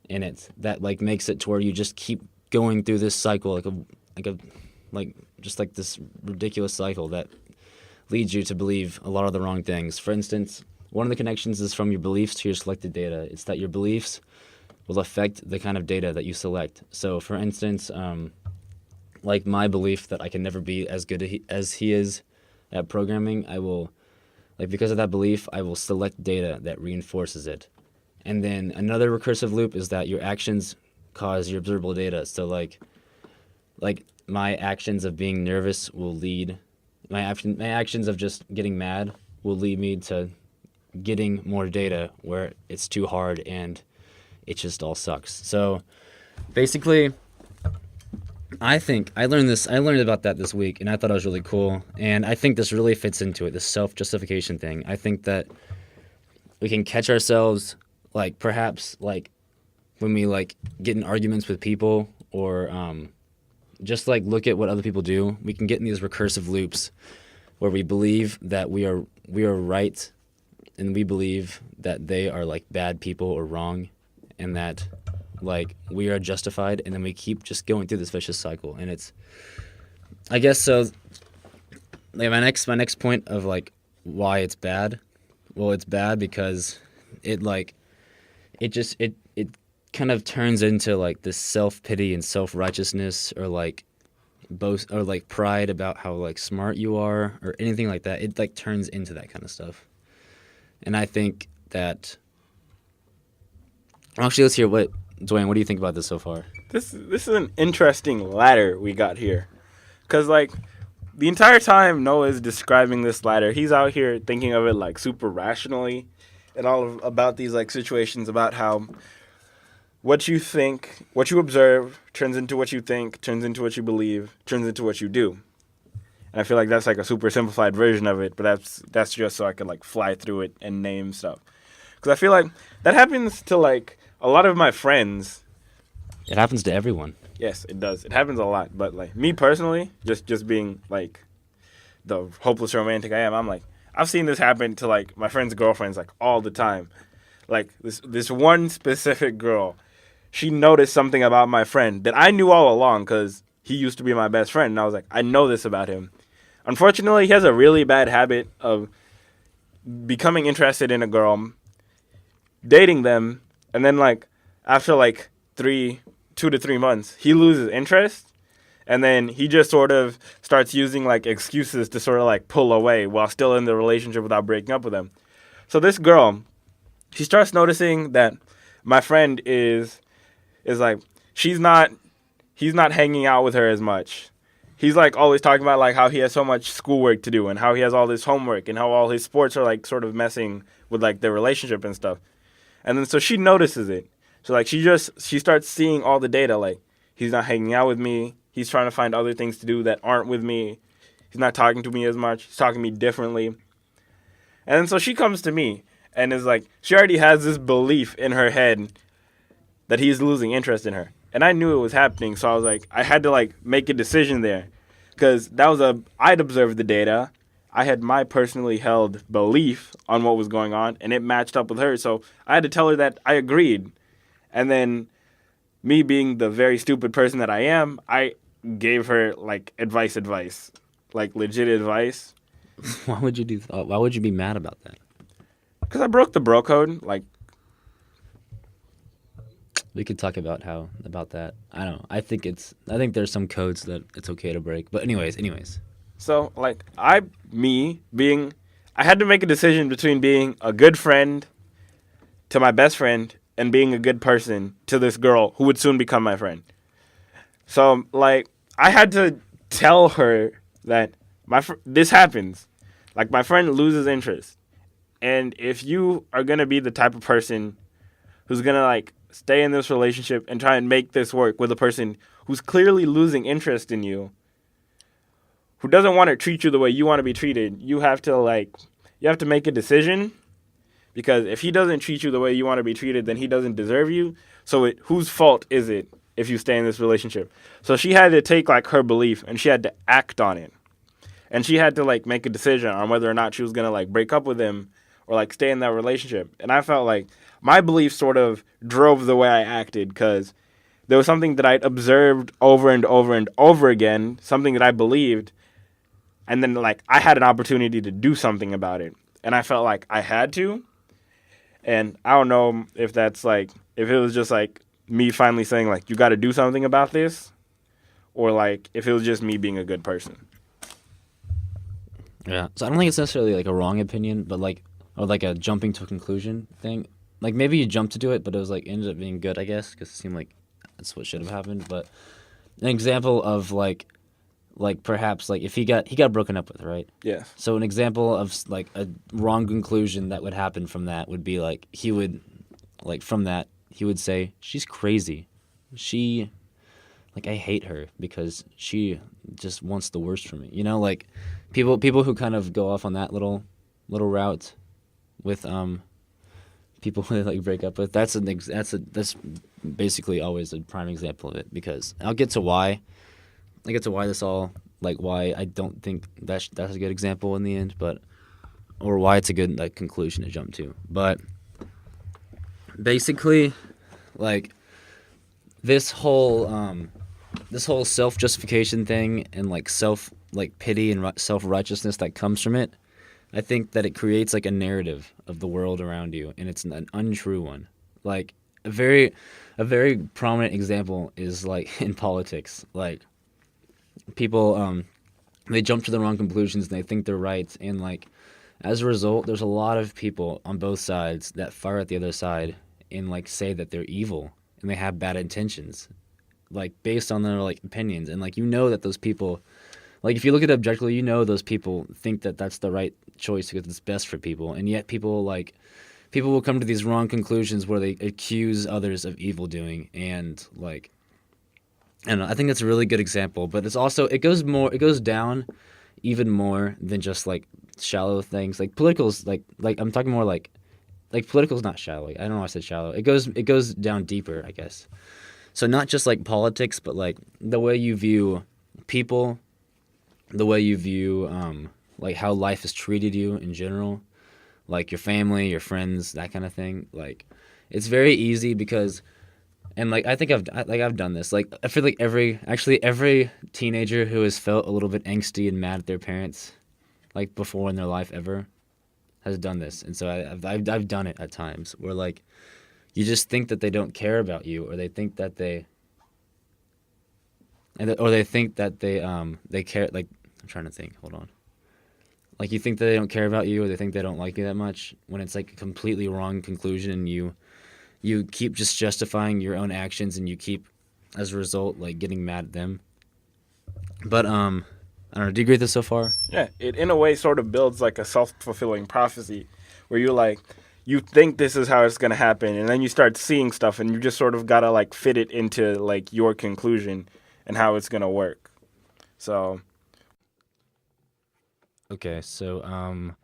in it that like makes it to where you just keep going through this cycle, like this ridiculous cycle that leads you to believe a lot of the wrong things. For instance, one of the connections is from your beliefs to your selected data. It's that your beliefs will affect the kind of data that you select. So for instance, like my belief that I can never be as good as he is at programming, I will, like because of that belief, I will select data that reinforces it. And then another recursive loop is that your actions cause your observable data. So like my actions of being nervous will lead, my actions of just getting mad will lead me to getting more data where it's too hard and it just all sucks. So basically, I think I learned about that this week, and I thought it was really cool. And I think this really fits into it, this self-justification thing. I think that we can catch ourselves, like perhaps like when we like get in arguments with people, or just like look at what other people do. We can get in these recursive loops where we believe that we are right, and we believe that they are like bad people or wrong, and that like we are justified, and then we keep just going through this vicious cycle. And it's, I guess so, like my next point of like why it's bad. Well, it's bad because it kind of turns into like this self-pity and self-righteousness, or like boast, or like pride about how like smart you are, or anything like that. It like turns into that kind of stuff. And I think that, actually, let's hear what Dwayne, what do you think about this so far? This is an interesting ladder we got here, cause like the entire time Noah's describing this ladder, he's out here thinking of it like super rationally, and about these like situations about how what you think, what you observe, turns into what you think, turns into what you believe, turns into what you do. And I feel like that's like a super simplified version of it, but that's just so I could like fly through it and name stuff. Because I feel like that happens to like a lot of my friends. It happens to everyone. Yes, it does. It happens a lot. But like me personally, just being like the hopeless romantic I am, I'm like I've seen this happen to like my friends' girlfriends like all the time. Like this one specific girl, she noticed something about my friend that I knew all along because he used to be my best friend, and I was like, I know this about him. Unfortunately, he has a really bad habit of becoming interested in a girl, dating them, and then like after like 2 to 3 months, he loses interest, and then he just sort of starts using like excuses to sort of like pull away while still in the relationship without breaking up with them. So this girl, she starts noticing that my friend is like he's not hanging out with her as much. He's like always talking about like how he has so much schoolwork to do and how he has all this homework and how all his sports are like sort of messing with like their relationship and stuff. And then so she notices it. So like she starts seeing all the data like he's not hanging out with me. He's trying to find other things to do that aren't with me. He's not talking to me as much. He's talking to me differently. And then so she comes to me and is like she already has this belief in her head that he's losing interest in her. And I knew it was happening, so I was like, I had to like make a decision there, because I'd observed the data, I had my personally held belief on what was going on, and it matched up with hers. So I had to tell her that I agreed, and then me being the very stupid person that I am, I gave her like advice, like legit advice. Why would you do? Why would you be mad about that? Because I broke the bro code, like. We could talk about that. I don't know. I think there's some codes that it's okay to break. But anyways. So like I had to make a decision between being a good friend to my best friend and being a good person to this girl who would soon become my friend. So like I had to tell her that this happens. Like my friend loses interest. And if you are going to be the type of person who's going to like stay in this relationship and try and make this work with a person who's clearly losing interest in you, who doesn't want to treat you the way you want to be treated, you have to make a decision, because if he doesn't treat you the way you want to be treated, then he doesn't deserve you. So whose fault is it if you stay in this relationship? So she had to take like her belief and she had to act on it. And she had to like make a decision on whether or not she was going to like break up with him or like stay in that relationship. And I felt like my belief sort of drove the way I acted, because there was something that I'd observed over and over and over again, something that I believed, and then like I had an opportunity to do something about it, and I felt like I had to. And I don't know if that's like, if it was just like me finally saying like, you got to do something about this, or like if it was just me being a good person. Yeah. So I don't think it's necessarily like a wrong opinion, but like, or like a jumping to a conclusion thing. Like maybe you jumped to do it, but it was like ended up being good, I guess, because it seemed like that's what should have happened. But an example of like perhaps like if he got broken up with, right? Yeah. So an example of like a wrong conclusion that would happen from that would be like he would say, she's crazy. She, like, I hate her because she just wants the worst for me. You know, like people who kind of go off on that little route with people who like break up with. That's basically always a prime example of it, because I'll get to why this all, like why I don't think that's a good example in the end, but or why it's a good like conclusion to jump to. But basically, like this whole self-justification thing and like pity and self-righteousness that comes from it, I think that it creates like a narrative of the world around you, and it's an untrue one. Like a very prominent example is like in politics. Like people they jump to the wrong conclusions and they think they're right, and like as a result, there's a lot of people on both sides that fire at the other side and like say that they're evil, and they have bad intentions, like based on their like opinions, and like you know that those people, like if you look at it objectively, you know those people think that that's the right choice because it's best for people, and yet people will come to these wrong conclusions where they accuse others of evil doing, and like I don't know, I think that's a really good example, but it's also it goes down even more than just like shallow things. Like politicals like I'm talking more like political's not shallow. I don't know why I said shallow. It goes down deeper, I guess. So not just like politics, but like the way you view people, the way you view like how life has treated you in general, like your family, your friends, that kind of thing. Like it's very easy because and like I've done this. Like I feel like every teenager who has felt a little bit angsty and mad at their parents, like before in their life ever, has done this. And so I've done it at times where like you just think that they don't care about you, or they think that or they think that they care. Like I'm trying to think. Hold on. Like you think that they don't care about you, or they think they don't like you that much, when it's like a completely wrong conclusion, and you keep just justifying your own actions, and you keep, as a result, like getting mad at them. But I don't know. Do you agree with this so far? Yeah, it in a way sort of builds like a self-fulfilling prophecy where you like you think this is how it's going to happen, and then you start seeing stuff and you just sort of got to like fit it into like your conclusion and how it's going to work. So, Okay, so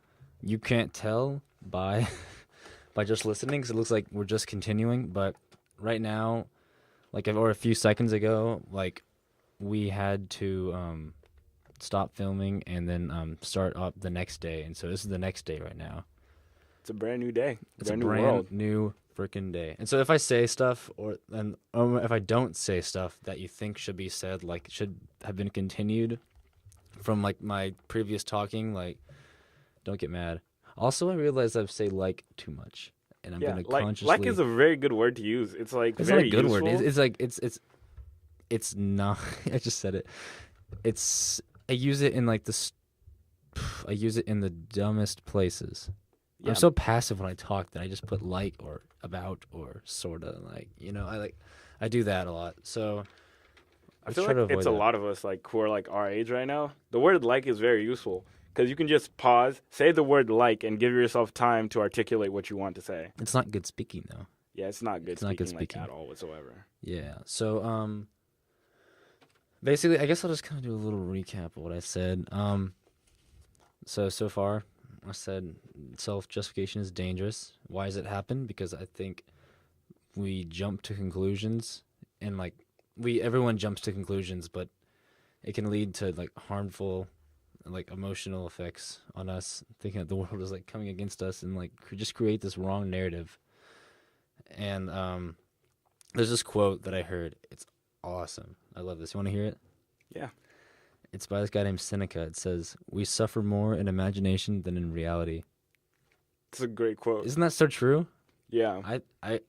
you can't tell by by just listening because it looks like we're just continuing. But right now, like or a few seconds ago, like we had to stop filming and then start up the next day, and so this is the next day right now. it's a brand new day, It's a brand new brand world. new freaking day. And so if I say stuff or if I don't say stuff that you think should be said, like should have been continued from like my previous talking, like don't get mad. Also, I realize I've say like too much, and I'm Yeah, gonna like consciously. is a very good word to use. It's like It's not a very good word. useful. It's like it's not. I just said it. It's I use it in like I use it in the dumbest places. I'm Yeah, so passive when I talk that I just put like or about or sorta, like I do that a lot. So I let's feel try like to it's avoid a that. lot of us like who are like our age right now. The word like is very useful because you can just pause, say the word like, and give yourself time to articulate what you want to say. It's not good speaking though. Yeah, it's not good It's not good speaking like speaking. at all whatsoever. Yeah. So basically I guess I'll just kind of do a little recap of what I said. So far I said self-justification is dangerous. Why does it happen? Because I think we jump to conclusions, and like everyone jumps to conclusions, but it can lead to like harmful like emotional effects on us, thinking that the world is like coming against us, and like just create this wrong narrative. And there's this quote that I heard. It's awesome. I love this. You want to hear it? Yeah, It's by this guy named Seneca. It says, "We suffer more in imagination than in reality." it's a great quote. Isn't that so true? Yeah, I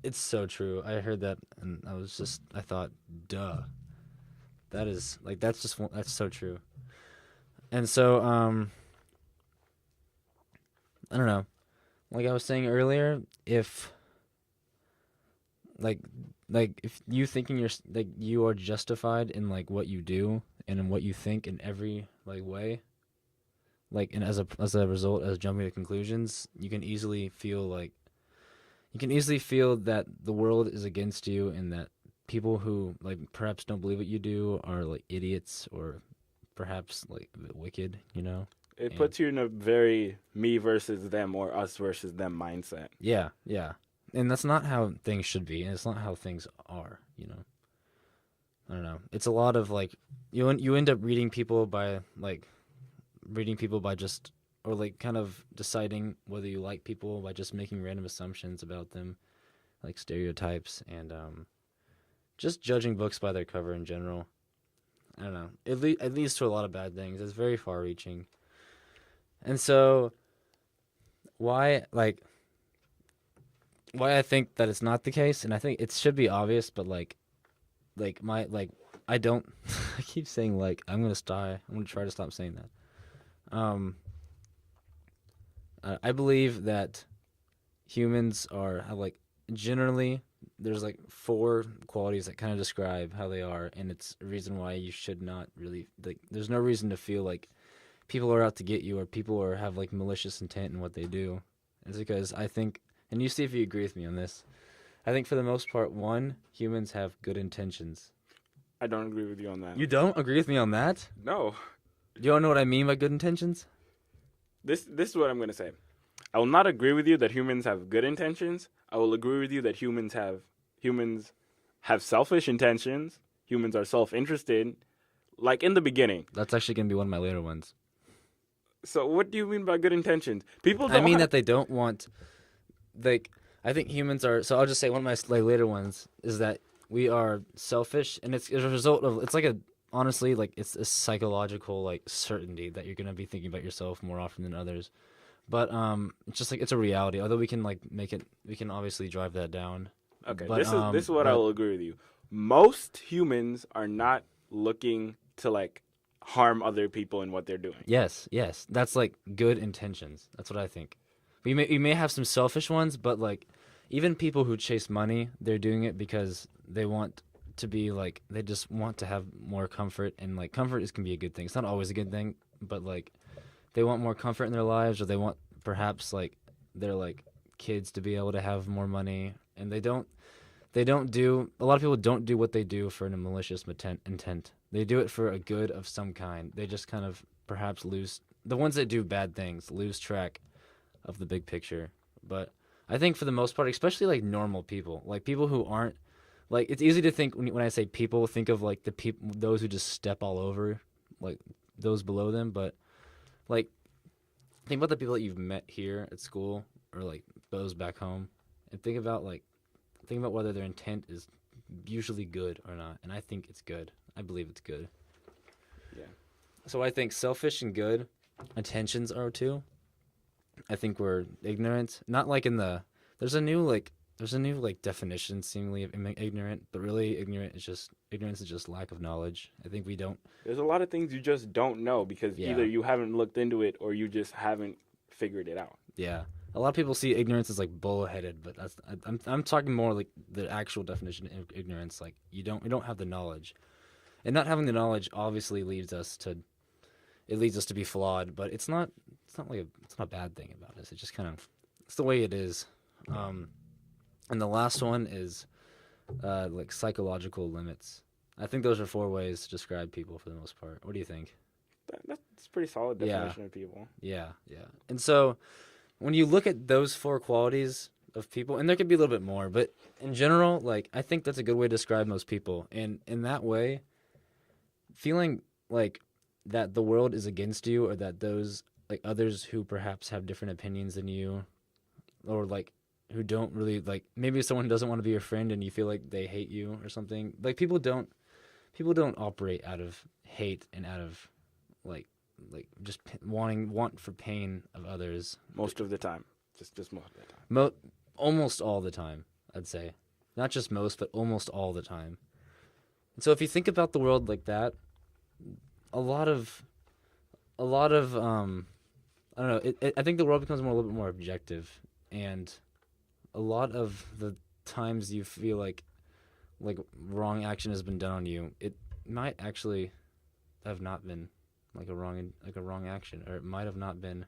it's so true. I heard that and I thought, duh. That is like that's so true. And so I don't know. Like I was saying earlier, if like if you thinking like you are justified in like what you do and in what you think in every like way, like and as a result as jumping to conclusions, you can easily feel that the world is against you, and that people who like perhaps don't believe what you do are like idiots, or perhaps like a bit wicked, you know? it And puts you in a very me versus them or us versus them mindset. yeah, yeah. And that's not how things should be, and it's not how things are, you know. I don't know. It's a lot of like you end up reading people by just or like kind of deciding whether you like people by just making random assumptions about them, like stereotypes, and just judging books by their cover in general. I don't know. It leads to a lot of bad things. It's very far-reaching. And so why like why I think that it's not the case, and I think it should be obvious, but my like I don't I keep saying like I'm gonna try to stop saying that. I believe that humans are have like generally there's like four qualities that kind of describe how they are, and it's a reason why you should not really like. There's no reason to feel like people are out to get you or people are have like malicious intent in what they do. It's because I think, and you see if you agree with me on this. I think for the most part, one, humans have good intentions. I don't agree with you on that. You don't agree with me on that? No. You don't know what I mean by good intentions? This is what I'm going to say. I will not agree with you that humans have good intentions. I will agree with you that humans have selfish intentions. Humans are self-interested, like in the beginning. That's actually going to be one of my later ones. So what do you mean by good intentions? People don't I mean that they don't want, like, I think humans are, so I'll just say one of my like, later ones is that we are selfish, and it's a result of, it's like a, honestly, like, it's a psychological, like, certainty that you're going to be thinking about yourself more often than others. But it's just like it's a reality. Although we can like make it, we can obviously drive that down. Okay, but, this is what I will agree with you. Most humans are not looking to like harm other people in what they're doing. Yes, that's like good intentions. That's what I think. We may have some selfish ones, but like even people who chase money, they're doing it because they want to be like, they just want to have more comfort, and like comfort can be a good thing. It's not always a good thing, but like they want more comfort in their lives, or they want perhaps like their like kids to be able to have more money, and they don't do, a lot of people don't do what they do for a malicious intent. They do it for a good of some kind. They just kind of perhaps lose, the ones that do bad things lose track of the big picture. But I think for the most part, especially like normal people, like people who aren't, like, it's easy to think when I say people, think of like the people, those who just step all over, like those below them. But like, think about the people that you've met here at school or like those back home, and think about whether their intent is usually good or not. And I think it's good. I believe it's good. Yeah. So I think selfish and good intentions are too. I think we're ignorant. Not like in the, there's a new definition seemingly of ignorant, but really ignorance is just lack of knowledge. I think we don't. There's a lot of things you just don't know because either you haven't looked into it or you just haven't figured it out. Yeah. A lot of people see ignorance as like bullheaded, but I'm talking more like the actual definition of ignorance. Like we don't have the knowledge, and not having the knowledge obviously leads us to be flawed. But it's not a bad thing about us. It just kind of, it's the way it is. And the last one is like psychological limits. I think those are four ways to describe people for the most part. What do you think? That's a pretty solid definition of people. Yeah. And so when you look at those four qualities of people, and there could be a little bit more, but in general, like, I think that's a good way to describe most people. And in that way, feeling like that the world is against you, or that those like others who perhaps have different opinions than you, or like who don't really like, maybe someone doesn't want to be your friend and you feel like they hate you or something. Like people don't operate out of hate and out of like just want for pain of others. Most of the time. Just most of the time. Almost all the time, I'd say. Not just most, but almost all the time. And so if you think about the world like that, a lot of I don't know, I think the world becomes a little bit more objective, and a lot of the times you feel like wrong action has been done on you, it might actually have not been like a wrong action, or it might have not been.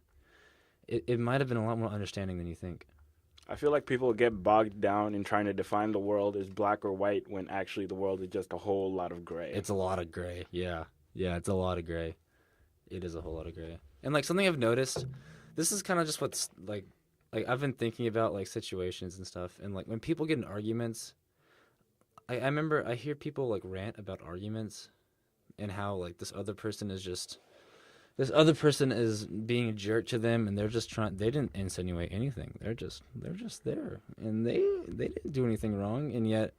It might have been a lot more understanding than you think. I feel like people get bogged down in trying to define the world as black or white when actually the world is just a whole lot of gray. It's a lot of gray. Yeah, it's a lot of gray. It is a whole lot of gray. And like something I've noticed, this is kind of just what's like I've been thinking about like situations and stuff, and like when people get in arguments, I remember I hear people like rant about arguments and how like this other person is being a jerk to them, and they're just trying, they didn't insinuate anything. They're just there, and they didn't do anything wrong. And yet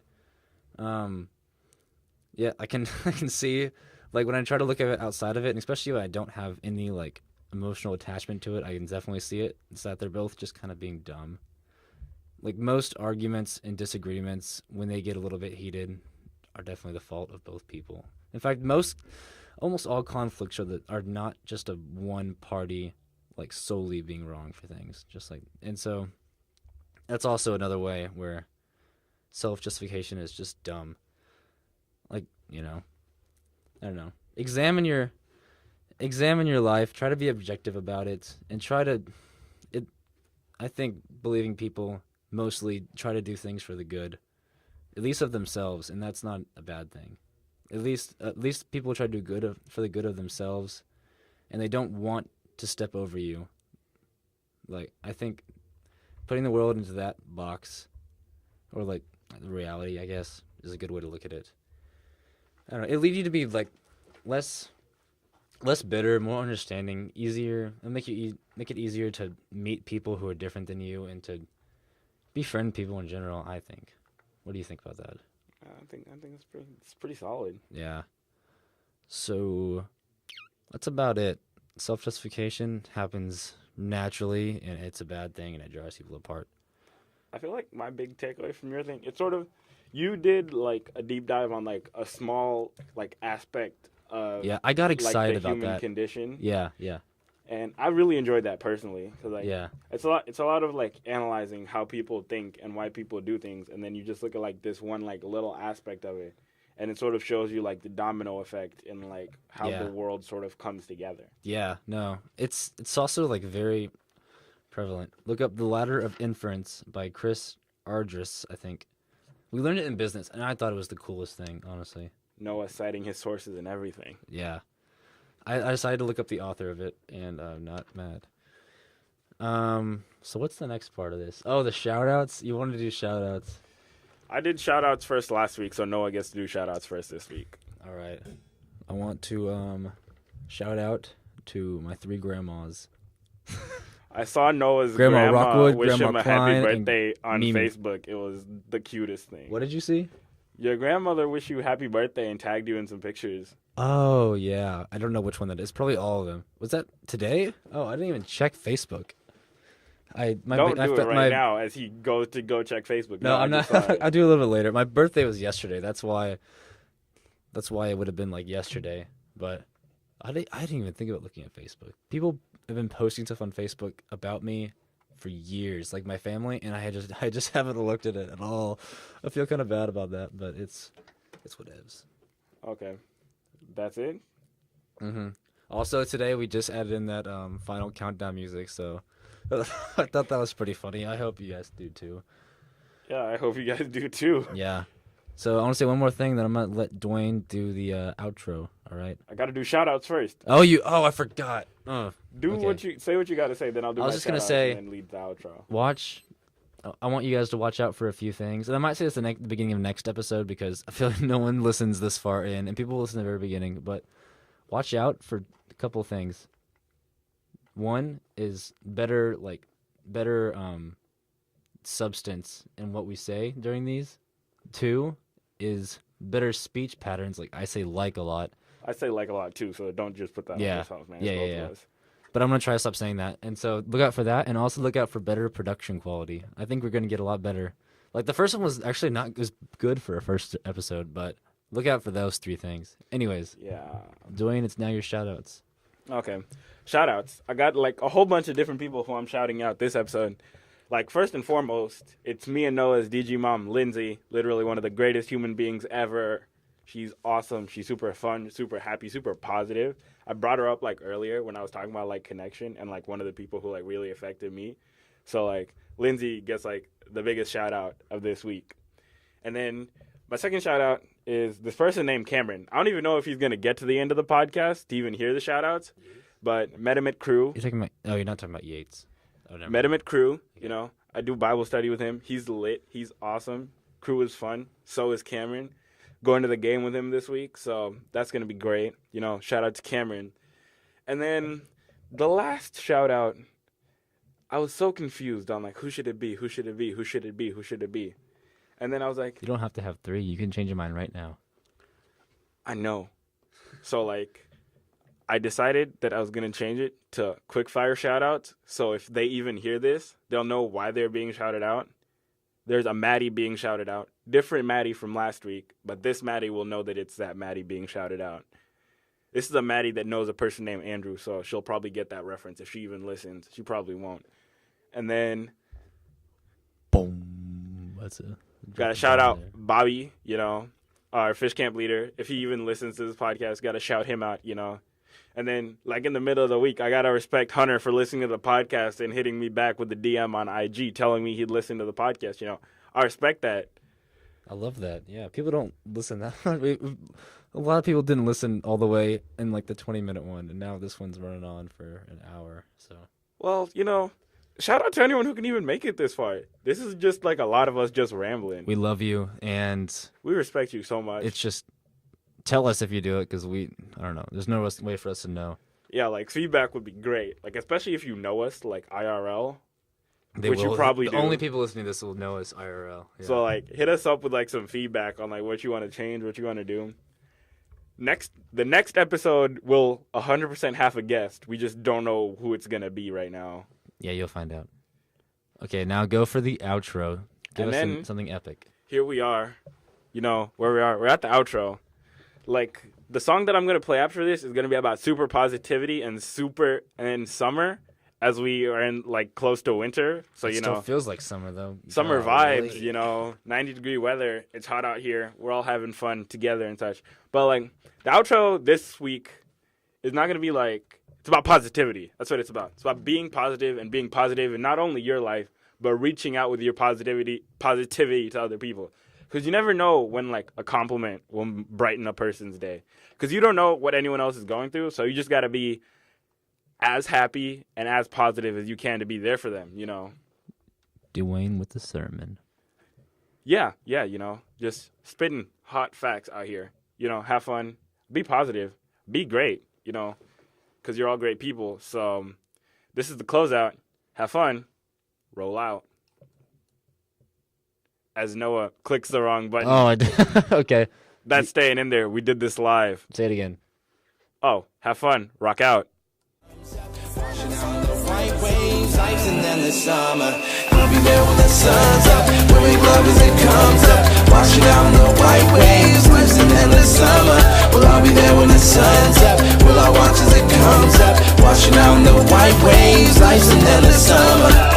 I can see, like, when I try to look at it outside of it, and especially when I don't have any like emotional attachment to it, I can definitely see it. It's that they're both just kind of being dumb. Like most arguments and disagreements, when they get a little bit heated, are definitely the fault of both people. In fact, almost all conflicts are not just a one party, like solely being wrong for things. Just like, and so that's also another way where self-justification is just dumb. Like, I don't know. Examine your life, try to be objective about it, and I think believing people mostly try to do things for the good, at least of themselves, and that's not a bad thing. At least people try to do for the good of themselves, and they don't want to step over you. Like, I think putting the world into that box, or like the reality, I guess, is a good way to look at it. I don't know. It leads you to be like less bitter, more understanding, easier. It'll make it easier to meet people who are different than you and to befriend people in general, I think. What do you think about that? I think it's pretty solid. Yeah. So that's about it. Self-justification happens naturally, and it's a bad thing, and it drives people apart. I feel like my big takeaway from your thing, it's sort of, you did like a deep dive on like a small like aspect of Yeah, I got excited like the about human that. condition, Yeah, yeah, and I really enjoyed that personally because like yeah, it's a lot of like analyzing how people think and why people do things, and then you just look at like this one like little aspect of it, and it sort of shows you like the domino effect and like how Yeah. the world sort of comes together. yeah. No, it's also like very prevalent. Look up The Ladder of Inference by Chris Ardress, I think. We learned it in business, and I thought it was the coolest thing, honestly. Noah citing his sources and everything. Yeah. I decided to look up the author of it, and I'm not mad. So what's the next part of this? Oh, the shout-outs? You wanted to do shout-outs. I did shout outs first last week, so Noah gets to do shout outs first this week. All right. I want to shout out to my 3 grandmas. I saw Noah's Grandma grandma Rockwood, wish Grandma him a Klein, happy and birthday on Mimi. Facebook. It was the cutest thing. What did you see? Your grandmother wished you happy birthday and tagged you in some pictures. Oh, yeah. I don't know which one that is. Probably all of them. Was that today? Oh, I didn't even check Facebook. Don't do it right now as he goes to go check Facebook. No, I I'm just not. saw it. I'll do a little bit later. My birthday was yesterday. That's why it would have been like yesterday. But I didn't even think about looking at Facebook. People have been posting stuff on Facebook about me for years, like my family, and I just haven't looked at it at all. I feel kind of bad about that, but it's whatevs. Okay. That's it? Mm-hmm. Also, today we just added in that final countdown music, so I thought that was pretty funny. I hope you guys do too. Yeah, I hope you guys do too. Yeah. So I want to say one more thing, then I'm gonna let Duane do the outro. All right. I got to do shout outs first. Oh, I forgot. Oh, Do okay. say what you got to say, then I'll do I was my just gonna shout-outs say- and then lead the outro. Watch. I want you guys to watch out for a few things, and I might say this the beginning of next episode because I feel like no one listens this far in, and people listen to the very beginning. But watch out for a couple things. One is better substance in what we say during these. 2 is better speech patterns. Like I say like a lot. I say like a lot too, so don't just put that on Yeah. yourself, man. Yeah, It's both yeah, of yeah. us. But I'm going to try to stop saying that. And so look out for that. And also look out for better production quality. I think we're going to get a lot better. Like the first one was actually not as good for a first episode, but look out for those 3 things. Anyways, Yeah. Duane, it's now your shout outs. Okay. Shout outs. I got like a whole bunch of different people who I'm shouting out this episode. Like first and foremost, it's me and Noah's DG mom, Lindsay, literally one of the greatest human beings ever. She's awesome. She's super fun, super happy, super positive. I brought her up like earlier when I was talking about like connection and like one of the people who like really affected me. So like Lindsay gets like the biggest shout out of this week. And then my second shout out is this person named Cameron. I don't even know if he's going to get to the end of the podcast to even hear the shout outs, but met him at Crew. You're talking about, oh, you're not talking about Yates. Oh, never Met him at Crew. You know, I do Bible study with him. He's lit. He's awesome. Crew is fun. So is Cameron. Going to the game with him this week, so that's going to be great. You know, shout out to Cameron. And then the last shout out, I was so confused on like, who should it be? Who should it be? Who should it be? Who should it be? And then I was like, You don't have to have 3. You can change your mind right now. I know. So like, I decided that I was going to change it to quick fire shout outs. So if they even hear this, they'll know why they're being shouted out. There's a Maddie being shouted out. Different Maddie from last week, but this Maddie will know that it's that Maddie being shouted out. This is a Maddie that knows a person named Andrew, so she'll probably get that reference if she even listens. She probably won't. And then Boom. That's a Gotta shout out Bobby, you know, our fish camp leader. If he even listens to this podcast, gotta shout him out, you know. And then, like, in the middle of the week, I gotta respect Hunter for listening to the podcast and hitting me back with the DM on IG telling me he'd listen to the podcast, you know. I respect that. I love that. Yeah, people don't listen that much. A lot of people didn't listen all the way in, like, the 20-minute one, and now this one's running on for an hour, so. Well, you know, shout out to anyone who can even make it this far. This is just, like, a lot of us just rambling. We love you, and We respect you so much. it's just, tell us if you do it, because I don't know, there's no way for us to know. Yeah, like, feedback would be great. Like, especially if you know us, like, IRL. Which you probably the do. only people listening to this will know us IRL. Yeah. So, like, hit us up with, like, some feedback on, like, what you want to change, what you want to do. The next episode will 100% have a guest. We just don't know who it's going to be right now. Yeah, you'll find out. Okay, now go for the outro. Give And us then- something epic. Here we are. You know, where we are. We're at the outro. Like, the song that I'm going to play after this is going to be about super positivity and summer as we are in, like, close to winter. So, It you still know, feels like summer, though. summer Golly. vibes, you know, 90-degree weather. It's hot out here. We're all having fun together and such. But, like, the outro this week is not going to be, like, it's about positivity. That's what it's about. It's about being positive in not only your life, but reaching out with your positivity to other people. Because you never know when, like, a compliment will brighten a person's day. Because you don't know what anyone else is going through, so you just got to be as happy and as positive as you can to be there for them, you know. Duane with the sermon. Yeah, you know, just spitting hot facts out here. You know, have fun, be positive, be great, you know, because you're all great people. So this is the closeout. Have fun, roll out. As Noah clicks the wrong button. Oh, okay. That's staying in there. We did this live. Say it again. Oh, have fun, rock out. Washing out the white waves, ice and then the summer. I'll be there when the sun's up, wearing gloves as it comes up. Washing out the white waves, ice and then the summer. Well, I'll be there when the sun's up, will I watch as it comes up? Washing out the white waves, ice and then the summer.